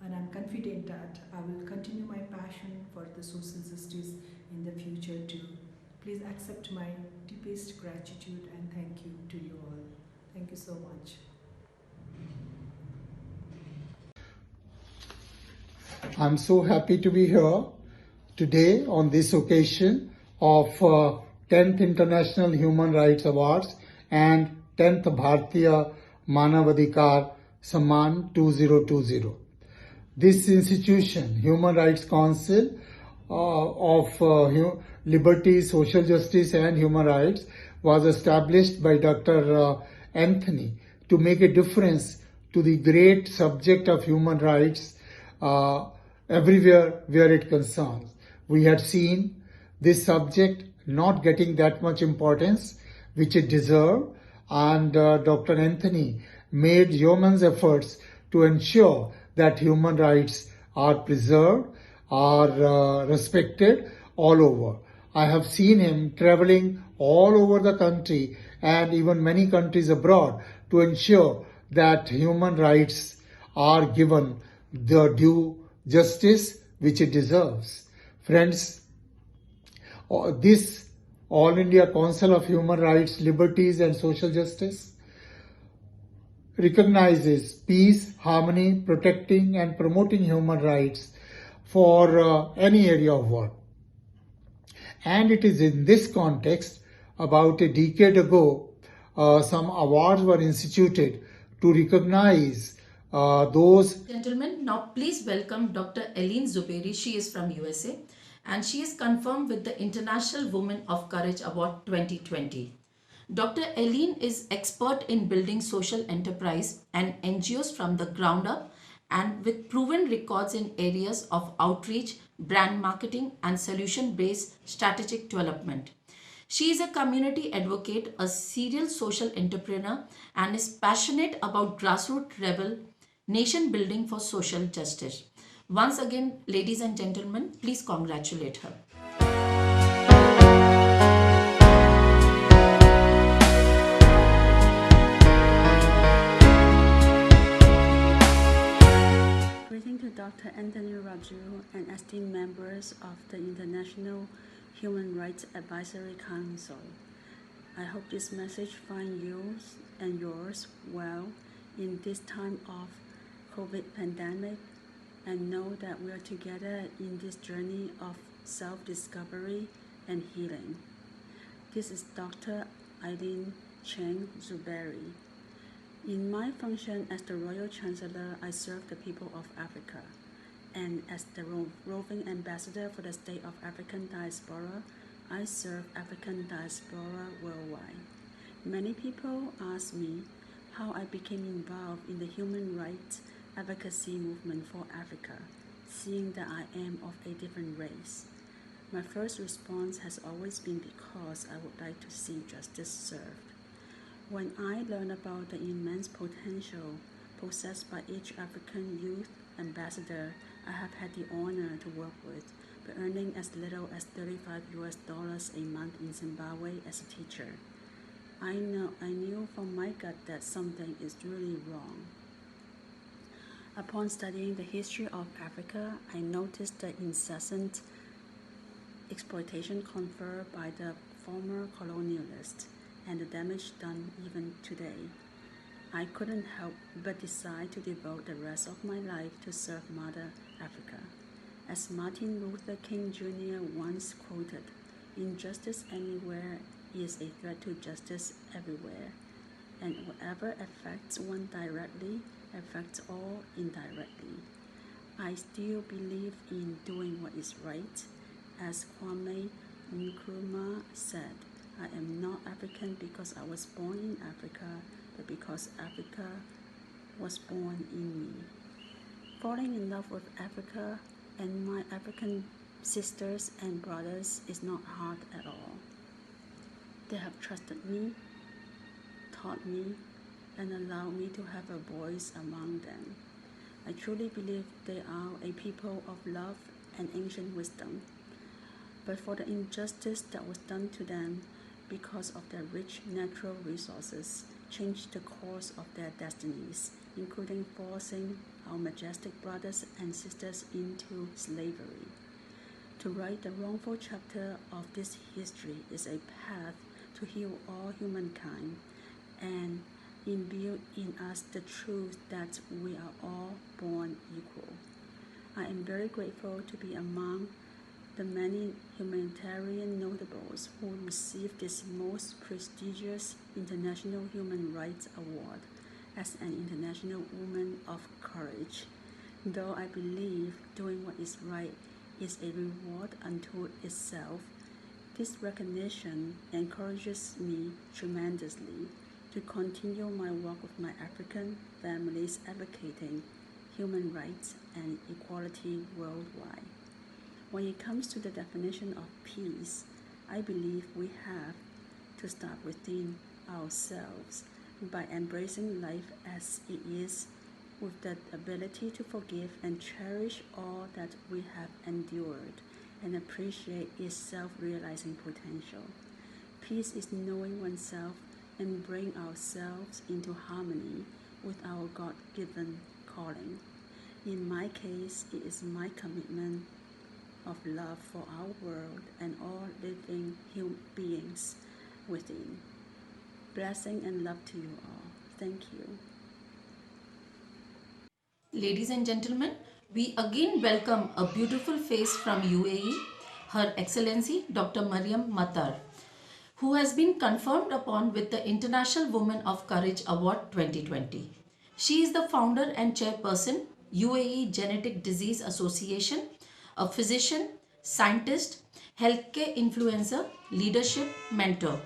And I'm confident that I will continue my passion for the social justice in the future too. Please accept my deepest gratitude and thank you to you all. Thank you so much. I'm so happy to be here today on this occasion of 10th International Human Rights Awards and 10th Bharatiya Manavadhikar Samman 2020. This institution, Human Rights Council of Liberty, Social Justice and Human Rights, was established by Dr. Anthony to make a difference to the great subject of human rights everywhere where it concerns. We had seen this subject not getting that much importance which it deserved, and Dr. Anthony made yeoman's efforts to ensure that human rights are preserved, are respected all over. I have seen him traveling all over the country and even many countries abroad to ensure that human rights are given the due justice which it deserves. Friends, this All India Council of Human Rights, Liberties and Social Justice recognizes peace, harmony, protecting and promoting human rights for any area of work. And it is in this context, about a decade ago, some awards were instituted to recognize those. Gentlemen, now please welcome Dr. Eileen Zuberi. She is from USA and she is confirmed with the International Women of Courage Award 2020. Dr. Eileen is expert in building social enterprise and NGOs from the ground up and with proven records in areas of outreach, brand marketing and solution-based strategic development. She is a community advocate, a serial social entrepreneur and is passionate about grassroots rebel nation building for social justice. Once again, ladies and gentlemen, please congratulate her. Greeting to Dr. Anthony Raju and esteemed members of the International Human Rights Advisory Council. I hope this message finds you and yours well in this time of COVID pandemic, and know that we are together in this journey of self-discovery and healing. This is Dr. Eileen Cheng Zuberi. In my function as the Royal Chancellor, I serve the people of Africa, and as the roving ambassador for the State of African Diaspora, I serve African diaspora worldwide. Many people ask me how I became involved in the human rights advocacy movement for Africa, seeing that I am of a different race. My first response has always been because I would like to see justice served. When I learned about the immense potential possessed by each African youth ambassador I have had the honor to work with, by earning as little as $35 a month in Zimbabwe as a teacher, I knew from my gut that something is really wrong. Upon studying the history of Africa, I noticed the incessant exploitation conferred by the former colonialists and the damage done even today. I couldn't help but decide to devote the rest of my life to serve Mother Africa. As Martin Luther King Jr. once quoted, "Injustice anywhere is a threat to justice everywhere, and whatever affects one directly affects all indirectly." I still believe in doing what is right. As Kwame Nkrumah said, "I am not African because I was born in Africa, but because Africa was born in me." Falling in love with Africa and my African sisters and brothers is not hard at all. They have trusted me, taught me and allowed me to have a voice among them. I truly believe they are a people of love and ancient wisdom. But for the injustice that was done to them because of their rich natural resources changed the course of their destinies, including forcing our majestic brothers and sisters into slavery. To write the wrongful chapter of this history is a path to heal all humankind and imbue in us the truth that we are all born equal. I am very grateful to be among the many humanitarian notables who received this most prestigious International Human Rights Award as an International Woman of Courage. Though I believe doing what is right is a reward unto itself, this recognition encourages me tremendously to continue my work with my African families advocating human rights and equality worldwide. When it comes to the definition of peace, I believe we have to start within ourselves by embracing life as it is, with the ability to forgive and cherish all that we have endured and appreciate its self-realizing potential. Peace is knowing oneself and bring ourselves into harmony with our God-given calling. In my case, it is my commitment of love for our world and all living human beings within. Blessing and love to you all. Thank you. Ladies and gentlemen, we again welcome a beautiful face from UAE, Her Excellency Dr. Mariam Matar, who has been confirmed upon with the International Women of Courage Award 2020. She is the founder and chairperson, UAE Genetic Disease Association, a physician, scientist, healthcare influencer, leadership mentor,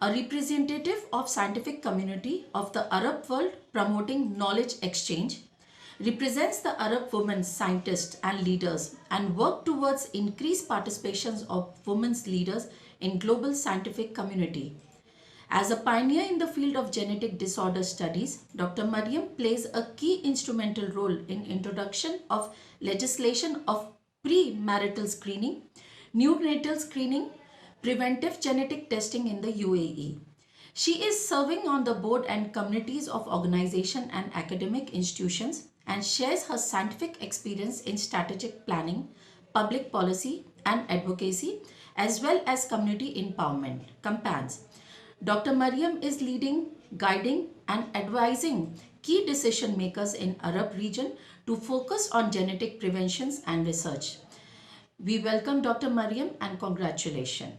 a representative of scientific community of the Arab world promoting knowledge exchange, represents the Arab women scientists and leaders and work towards increased participations of women's leaders in global scientific community. As a pioneer in the field of genetic disorder studies, Dr. Mariam plays a key instrumental role in introduction of legislation of pre-marital screening, neonatal screening, preventive genetic testing in the UAE. She is serving on the board and committees of organization and academic institutions and shares her scientific experience in strategic planning, public policy and advocacy, as well as community empowerment campaigns. Dr. Mariam is leading, guiding and advising key decision makers in Arab region to focus on genetic preventions and research. We welcome Dr. Mariam and congratulations.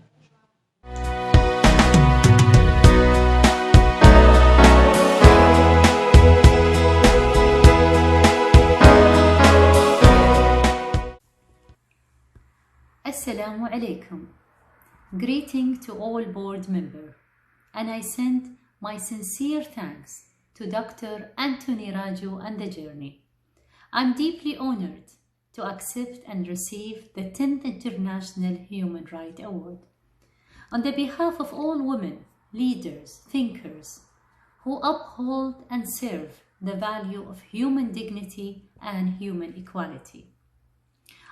Assalamu alaikum. Greeting to all board members, and I send my sincere thanks to Dr. Anthony Raju and the journey. I'm deeply honored to accept and receive the 10th International Human Rights Award. On the behalf of all women, leaders, thinkers who uphold and serve the value of human dignity and human equality,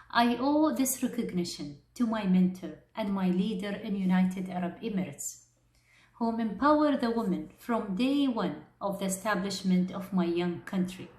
I owe this recognition to my mentor and my leader in United Arab Emirates, whom empower the women from day one of the establishment of my young country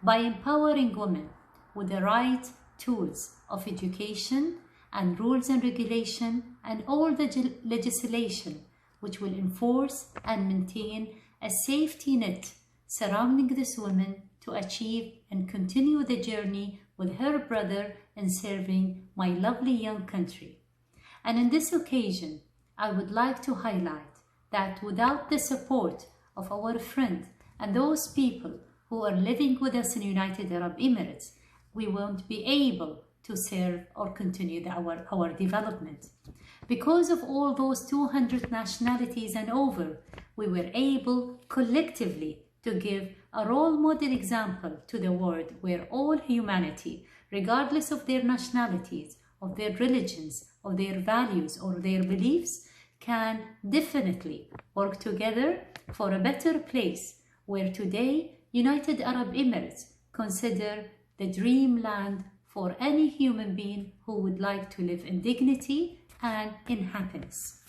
by empowering women with the right tools of education and rules and regulation and all the legislation which will enforce and maintain a safety net surrounding these women to achieve and continue the journey with her brother in serving my lovely young country. And in this occasion, I would like to highlight that without the support of our friends and those people who are living with us in United Arab Emirates, we won't be able to serve or continue our development. Because of all those 200 nationalities and over, we were able collectively to give a role model example to the world where all humanity, regardless of their nationalities, of their religions, of their values or their beliefs, can definitely work together for a better place where today United Arab Emirates consider the dreamland for any human being who would like to live in dignity and in happiness.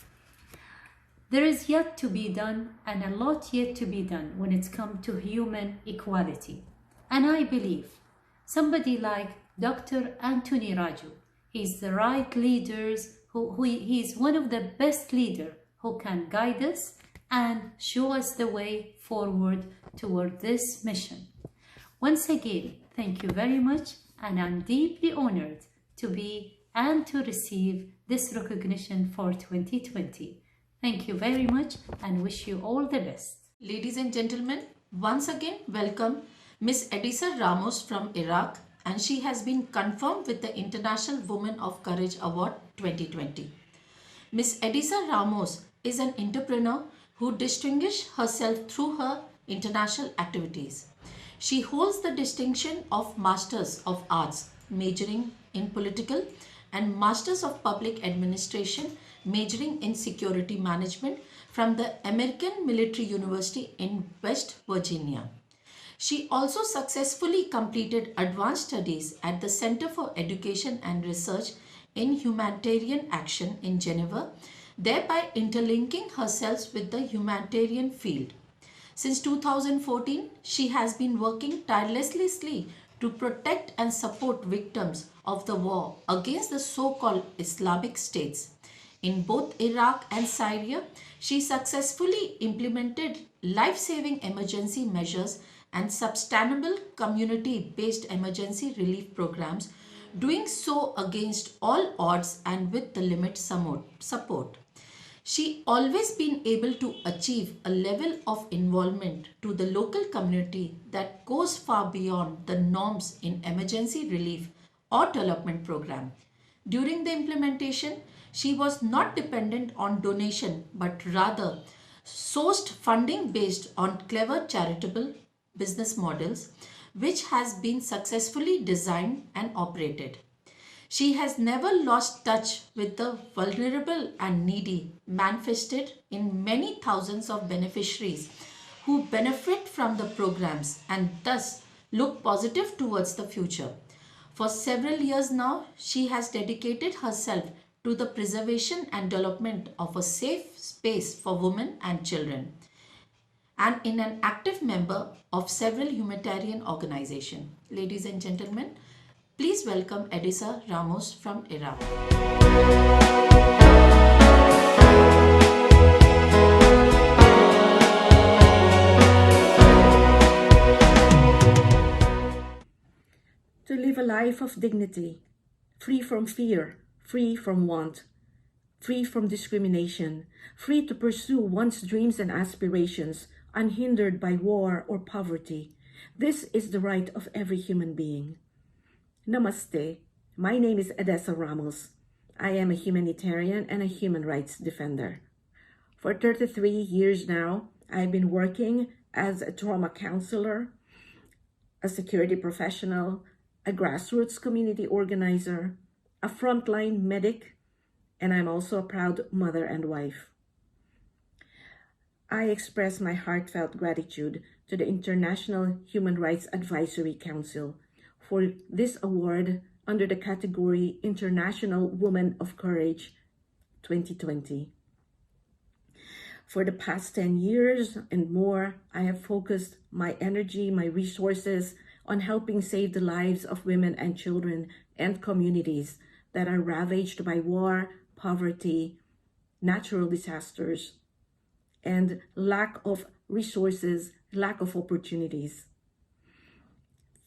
There is yet to be done and a lot yet to be done when it's come to human equality. And I believe somebody like Dr. Anthony Raju, he's the right leaders, he's one of the best leaders who can guide us and show us the way forward toward this mission. Once again, thank you very much, and I'm deeply honored to be and to receive this recognition for 2020. Thank you very much and wish you all the best. Ladies and gentlemen, once again welcome Ms. Edisa Ramos from Iraq, and she has been confirmed with the International Women of Courage Award 2020. Ms. Edisa Ramos is an entrepreneur who distinguished herself through her international activities. She holds the distinction of Masters of Arts, majoring in political, and Masters of Public Administration, majoring in security management from the American Military University in West Virginia. She also successfully completed advanced studies at the Center for Education and Research in Humanitarian Action in Geneva, thereby interlinking herself with the humanitarian field. Since 2014, she has been working tirelessly to protect and support victims of the war against the so-called Islamic states. In both Iraq and Syria, she successfully implemented life-saving emergency measures and sustainable community-based emergency relief programs, doing so against all odds and with the limit support. She always been able to achieve a level of involvement to the local community that goes far beyond the norms in emergency relief or development program. During the implementation, she was not dependent on donation but rather sourced funding based on clever charitable business models, which has been successfully designed and operated. She has never lost touch with the vulnerable and needy, manifested in many thousands of beneficiaries who benefit from the programs and thus look positive towards the future. For several years now, she has dedicated herself to the preservation and development of a safe space for women and children, and in an active member of several humanitarian organizations. Ladies and gentlemen, please welcome Edisa Ramos from Iraq. To live a life of dignity, free from fear, free from want, free from discrimination, free to pursue one's dreams and aspirations, unhindered by war or poverty. This is the right of every human being. Namaste. My name is Edisa Ramos. I am a humanitarian and a human rights defender. For 33 years now, I've been working as a trauma counselor, a security professional, a grassroots community organizer, a frontline medic, and I'm also a proud mother and wife. I express my heartfelt gratitude to the International Human Rights Advisory Council for this award under the category International Woman of Courage 2020. For the past 10 years and more, I have focused my energy, my resources on helping save the lives of women and children and communities that are ravaged by war, poverty, natural disasters, and lack of resources, lack of opportunities.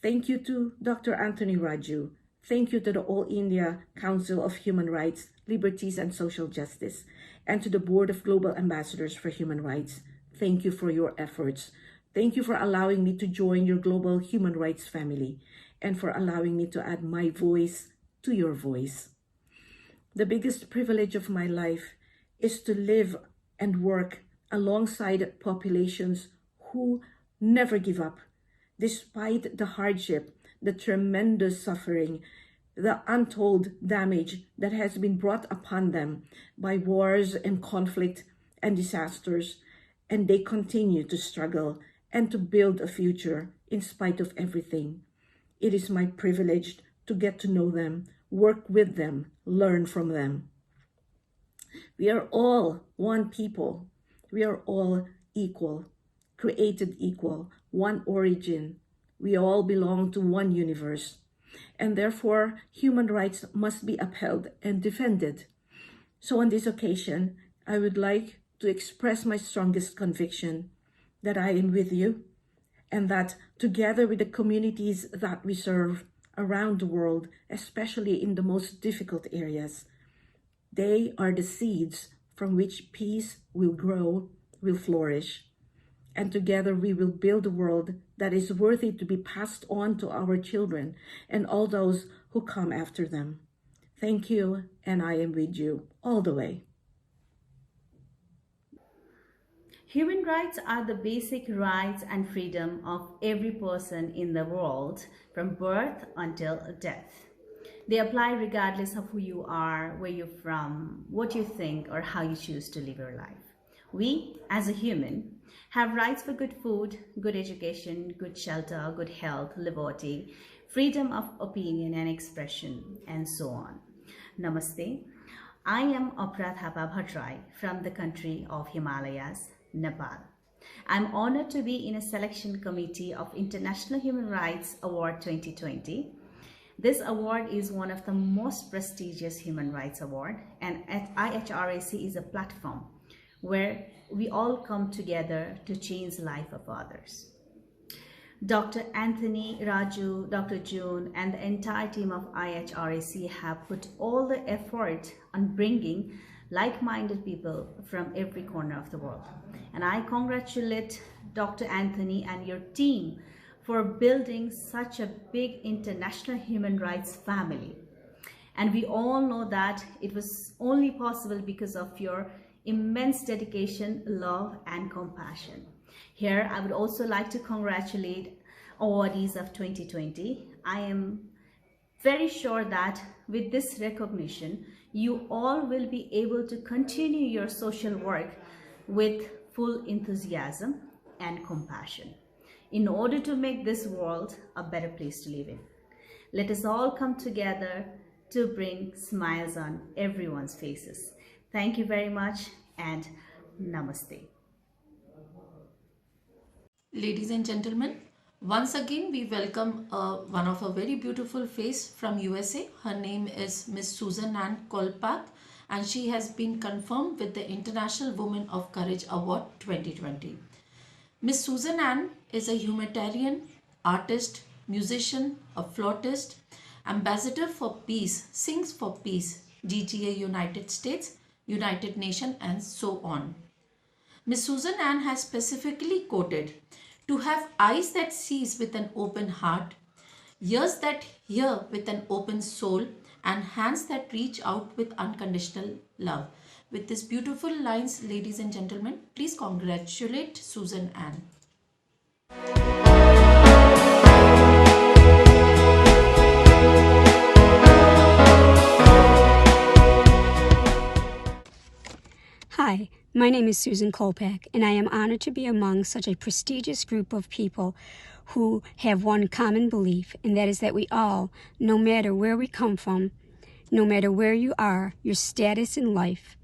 Thank you to Dr. Anthony Raju. Thank you to the All India Council of Human Rights, Liberties and Social Justice, and to the Board of Global Ambassadors for Human Rights. Thank you for your efforts. Thank you for allowing me to join your global human rights family and for allowing me to add my voice to your voice. The biggest privilege of my life is to live and work alongside populations who never give up, despite the hardship, the tremendous suffering, the untold damage that has been brought upon them by wars and conflict and disasters, and they continue to struggle and to build a future in spite of everything. It is my privilege to get to know them, work with them, learn from them. We are all one people. We are all equal, created equal, one origin. We all belong to one universe, and therefore human rights must be upheld and defended. So on this occasion, I would like to express my strongest conviction that I am with you, and that together with the communities that we serve around the world, especially in the most difficult areas, they are the seeds from which peace will grow, will flourish. And together we will build a world that is worthy to be passed on to our children and all those who come after them. Thank you, and I am with you all the way. Human rights are the basic rights and freedom of every person in the world from birth until death. They apply regardless of who you are, where you're from, what you think, or how you choose to live your life. We, as a human, have rights for good food, good education, good shelter, good health, liberty, freedom of opinion and expression, and so on. Namaste. I am Apradhapa Bhattrai from the country of Himalayas, Nepal. I'm honored to be in a selection committee of International Human Rights Award 2020. This award is one of the most prestigious human rights awards, and at IHRAC is a platform where we all come together to change the life of others. Dr. Anthony, Raju, Dr. June, and the entire team of IHRAC have put all the effort on bringing like-minded people from every corner of the world. And I congratulate Dr. Anthony and your team for building such a big international human rights family. And we all know that it was only possible because of your immense dedication, love, and compassion. Here, I would also like to congratulate awardees of 2020. I am very sure that with this recognition, you all will be able to continue your social work with full enthusiasm and compassion in order to make this world a better place to live in. Let us all come together to bring smiles on everyone's faces. Thank you very much, and namaste. Ladies and gentlemen, once again we welcome one of a very beautiful face from USA. Her name is Miss Susan Ann Kolpak, and she has been confirmed with the International Women of Courage Award 2020. Miss Susan Ann is a humanitarian, artist, musician, a flautist, ambassador for peace, sings for peace, GGA United States, United Nations, and so on. Miss Susan Ann has specifically quoted, "To have eyes that sees with an open heart, ears that hear with an open soul, and hands that reach out with unconditional love." With these beautiful lines, ladies and gentlemen, please congratulate Susan Ann. Hi, my name is Susan Kolpak, and I am honored to be among such a prestigious group of people who have one common belief, and that is that we all, no matter where we come from, no matter where you are, your status in life,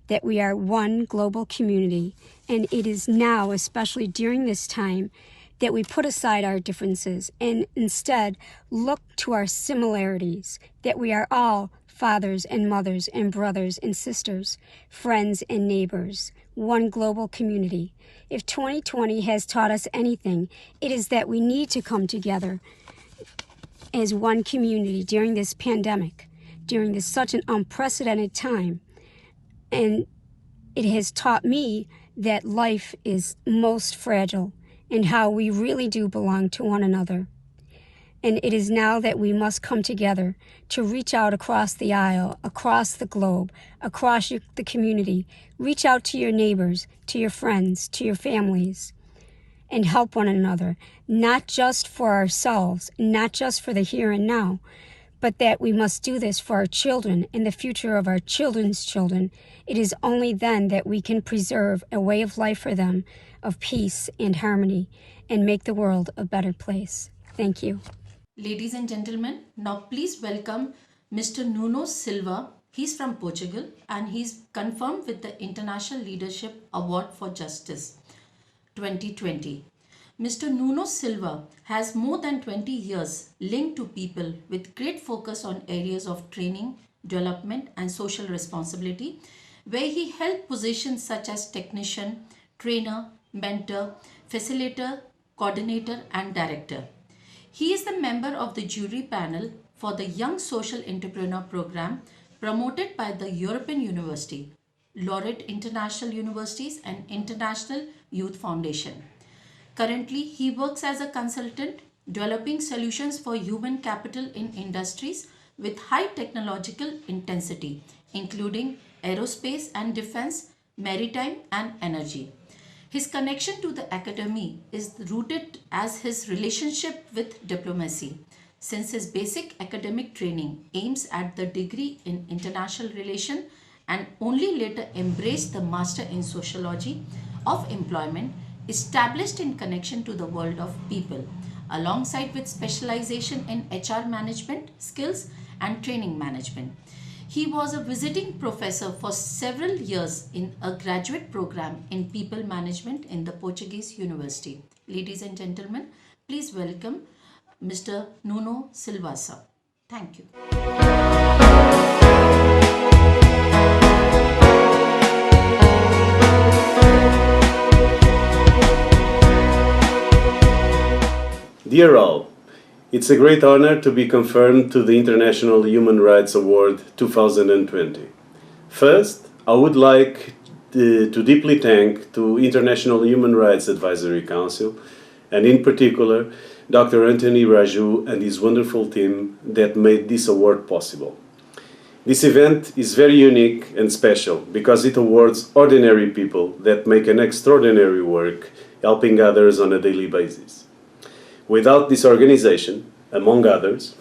that we are one global community. And it is now, especially during this time, that we put aside our differences and instead look to our similarities, that we are all fathers and mothers and brothers and sisters, friends and neighbors, one global community. If 2020 has taught us anything, it is that we need to come together as one community during this pandemic, during this such an unprecedented time. And it has taught me that life is most fragile and how we really do belong to one another. And it is now that we must come together to reach out across the aisle, across the globe, across the community. Reach out to your neighbors, to your friends, to your families, and help one another, not just for ourselves, not just for the here and now, but that we must do this for our children and the future of our children's children. It is only then that we can preserve a way of life for them of peace and harmony and make the world a better place. Thank you. Ladies and gentlemen, now please welcome Mr. Nuno Silva. He's from Portugal and he's confirmed with the International Leadership Award for Justice 2020. Mr. Nuno Silva has more than 20 years linked to people with great focus on areas of training, development and social responsibility, where he held positions such as technician, trainer, mentor, facilitator, coordinator and director. He is the member of the jury panel for the Young Social Entrepreneur Program promoted by the European University, Laureate International Universities and International Youth Foundation. Currently, he works as a consultant, developing solutions for human capital in industries with high technological intensity, including aerospace and defense, maritime and energy. His connection to the academy is rooted as his relationship with diplomacy, since his basic academic training aims at the degree in international relation and only later embraced the Master in Sociology of Employment, established in connection to the world of people, alongside with specialization in HR management skills and training management. He was a visiting professor for several years in a graduate program in people management in the Portuguese University. Ladies and gentlemen, please welcome Mr. Nuno Silva. Thank you. Dear all, it's a great honor to be confirmed to the International Human Rights Award 2020. First, I would like to deeply thank the International Human Rights Advisory Council, and in particular, Dr. Anthony Raju and his wonderful team that made this award possible. This event is very unique and special because it awards ordinary people that make an extraordinary work helping others on a daily basis. Without this organization, among others,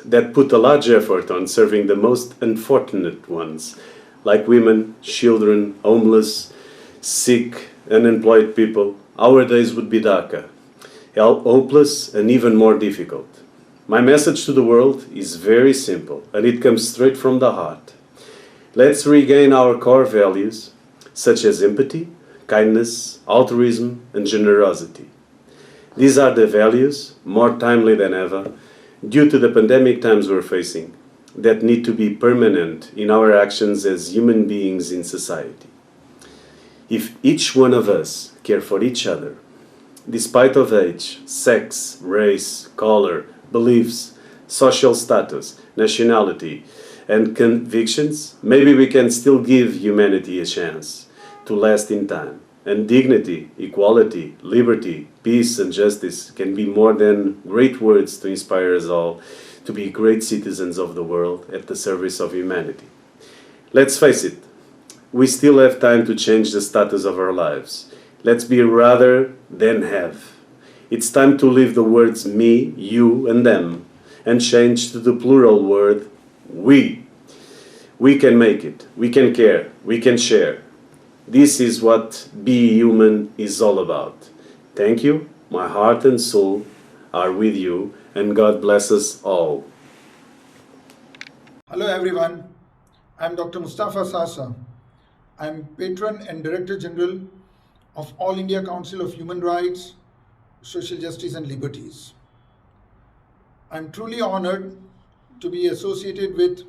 that put a large effort on serving the most unfortunate ones, like women, children, homeless, sick, unemployed people, our days would be darker, hopeless and even more difficult. My message to the world is very simple and it comes straight from the heart. Let's regain our core values such as empathy, kindness, altruism and generosity. These are the values, more timely than ever, due to the pandemic times we're facing, that need to be permanent in our actions as human beings in society. If each one of us care for each other, despite of age, sex, race, color, beliefs, social status, nationality, and convictions, maybe we can still give humanity a chance to last in time. And dignity, equality, liberty, peace and justice can be more than great words to inspire us all to be great citizens of the world at the service of humanity. Let's face it, we still have time to change the status of our lives. Let's be rather than have. It's time to leave the words me, you and them and change to the plural word we. We can make it, we can care, we can share. This is what Be Human is all about. Thank you. My heart and soul are with you, and God bless us all. Hello everyone. I'm Dr. Mustafa Sasa. I'm Patron and Director General of All India Council of Human Rights, Social Justice and Liberties. I'm truly honored to be associated with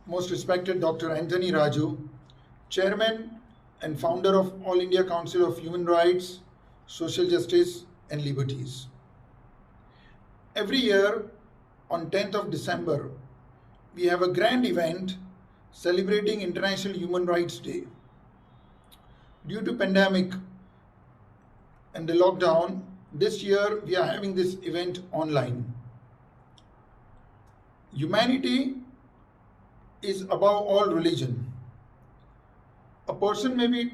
most respected Dr. Anthony Raju, Chairman and founder of All India Council of Human Rights, Social Justice and Liberties. Every year on 10th of December, we have a grand event celebrating International Human Rights Day. Due to pandemic and the lockdown, this year we are having this event online. Humanity is above all religion. A person may be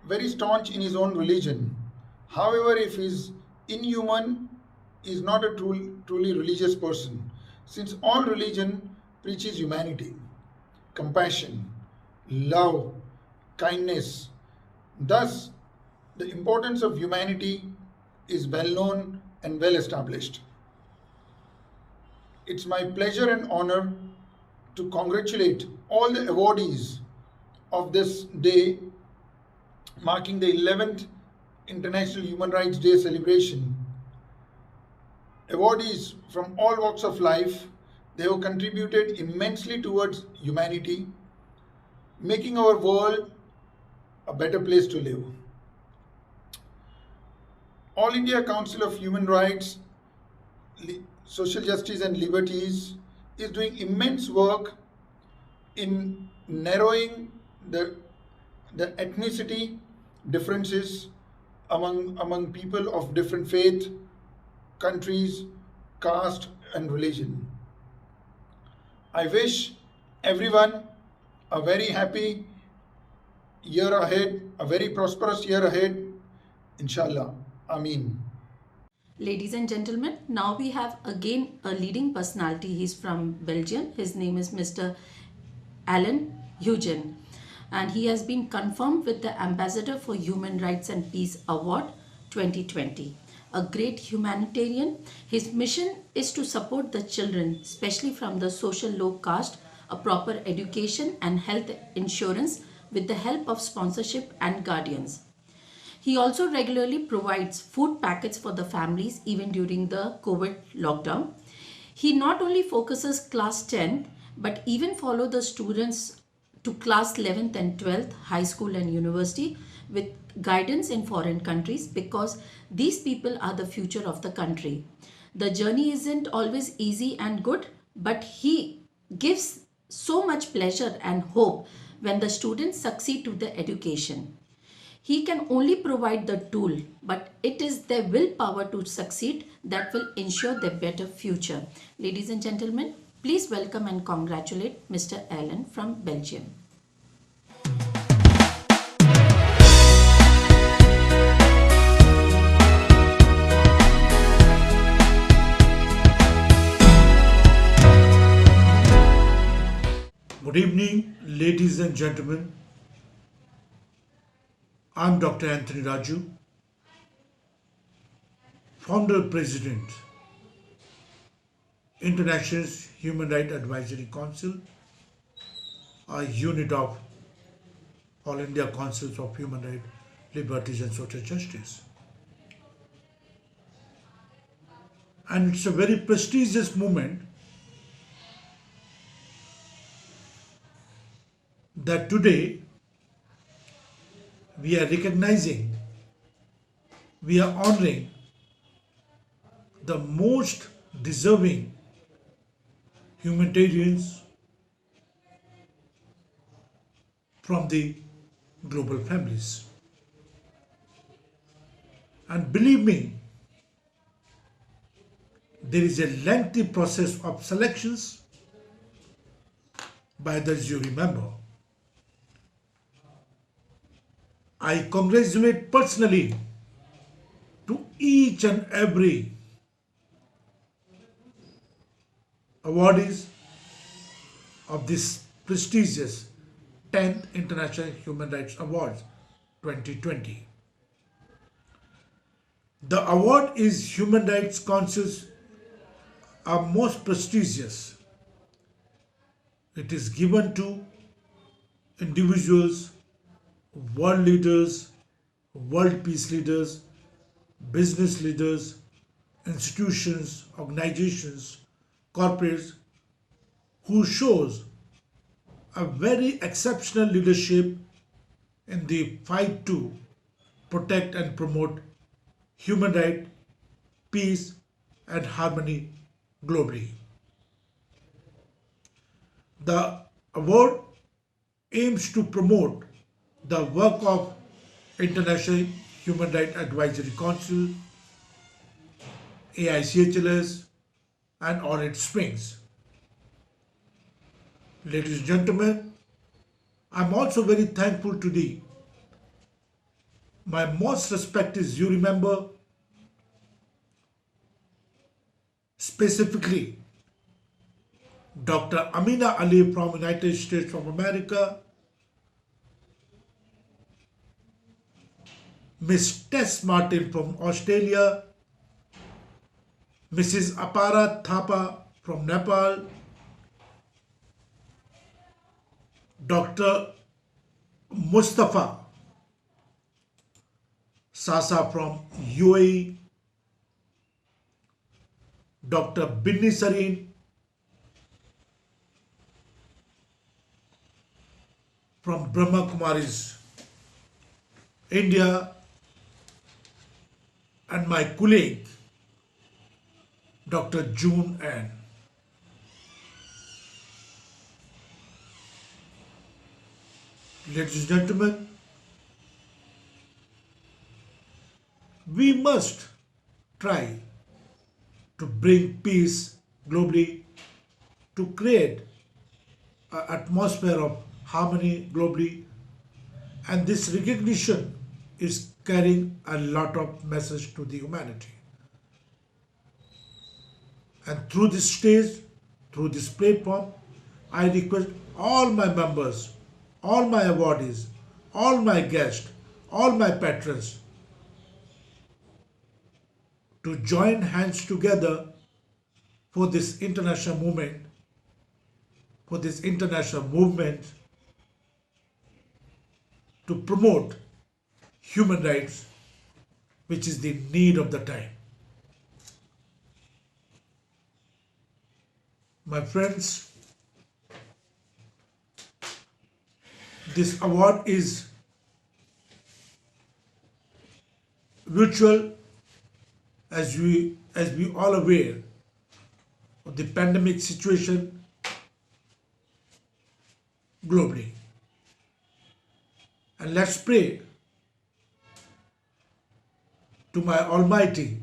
very staunch in his own religion. However, if he is inhuman, he is not a truly religious person. since all religion preaches humanity, compassion, love, kindness. Thus, the importance of humanity is well known and well established. It's my pleasure and honor to congratulate all the awardees of this day, marking the 11th International Human Rights Day celebration. Awardees from all walks of life, they have contributed immensely towards humanity, making our world a better place to live. All India Council of Human Rights, Social Justice and Liberties is doing immense work in narrowing the ethnicity differences among people of different faith, countries, caste and religion. I wish everyone a very happy year ahead, a very prosperous year ahead, inshallah. Ameen. Ladies and gentlemen, now we have again a leading personality. He's from Belgium. His name is Mr. Alan Eugen, and he has been confirmed with the Ambassador for Human Rights and Peace Award 2020. A great humanitarian, his mission is to support the children, especially from the social low caste, a proper education and health insurance with the help of sponsorship and guardians. He also regularly provides food packets for the families even during the COVID lockdown. He not only focuses class 10th but even follow the students to class 11th and 12th, high school and university with guidance in foreign countries, because these people are the future of the country. The journey isn't always easy and good, but he gives so much pleasure and hope when the students succeed to the education. He can only provide the tool, but it is their willpower to succeed that will ensure their better future. Ladies and gentlemen, please welcome and congratulate Mr. Alan from Belgium. Good evening, ladies and gentlemen. I'm Dr. Anthony Raju, Founder President, International Human Rights Advisory Council, a unit of All India Councils of Human Rights, Liberties and Social Justice. And it's a very prestigious moment that today we are recognizing, we are honoring the most deserving humanitarians from the global families. And believe me, there is a lengthy process of selections by the jury member. I congratulate personally to each and every awardees of this prestigious 10th International Human Rights Awards 2020. The award is Human Rights Council's most prestigious. It is given to individuals, world leaders, world peace leaders, business leaders, institutions, organizations, corporates who shows a very exceptional leadership in the fight to protect and promote human rights, peace and harmony globally. The award aims to promote the work of International Human Rights Advisory Council, AHRC, and all its springs. Ladies and gentlemen, I'm also very thankful to my most respected jury member, specifically Dr. Amina Ali from United States of America, Miss Tess Martin from Australia, Mrs. Apara Thapa from Nepal, Dr. Mustafa Sasa from UAE, Dr. Binni Sareen from Brahma Kumaris, India, and my colleague, Dr. June Ann. Ladies and gentlemen, we must try to bring peace globally, to create an atmosphere of harmony globally, and this recognition is carrying a lot of message to the humanity. And through this stage, through this platform, I request all my members, all my awardees, all my guests, all my patrons to join hands together for this international movement, to promote human rights, which is the need of the time. My friends, this award is virtual, as we all aware of the pandemic situation globally. And let's pray to my Almighty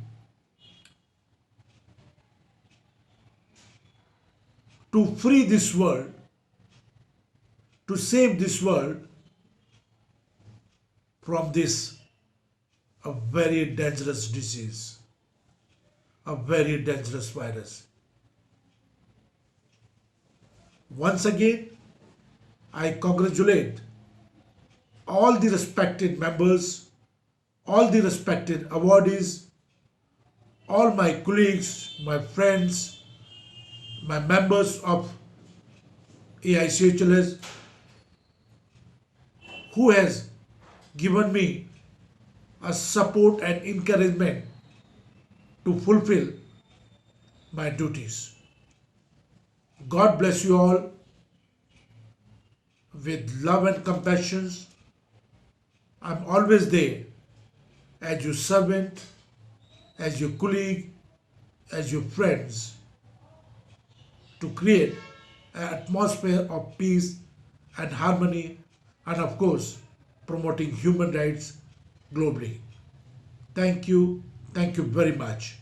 to free this world, to save this world from this a very dangerous disease, a very dangerous virus. Once again, I congratulate all the respected members, all the respected awardees, all my colleagues, my friends, my members of AHRC who has given me a support and encouragement to fulfill my duties. God bless you all with love and compassion. I'm always there as your servant, as your colleague, as your friends, to create an atmosphere of peace and harmony, and of course promoting human rights globally. Thank you very much.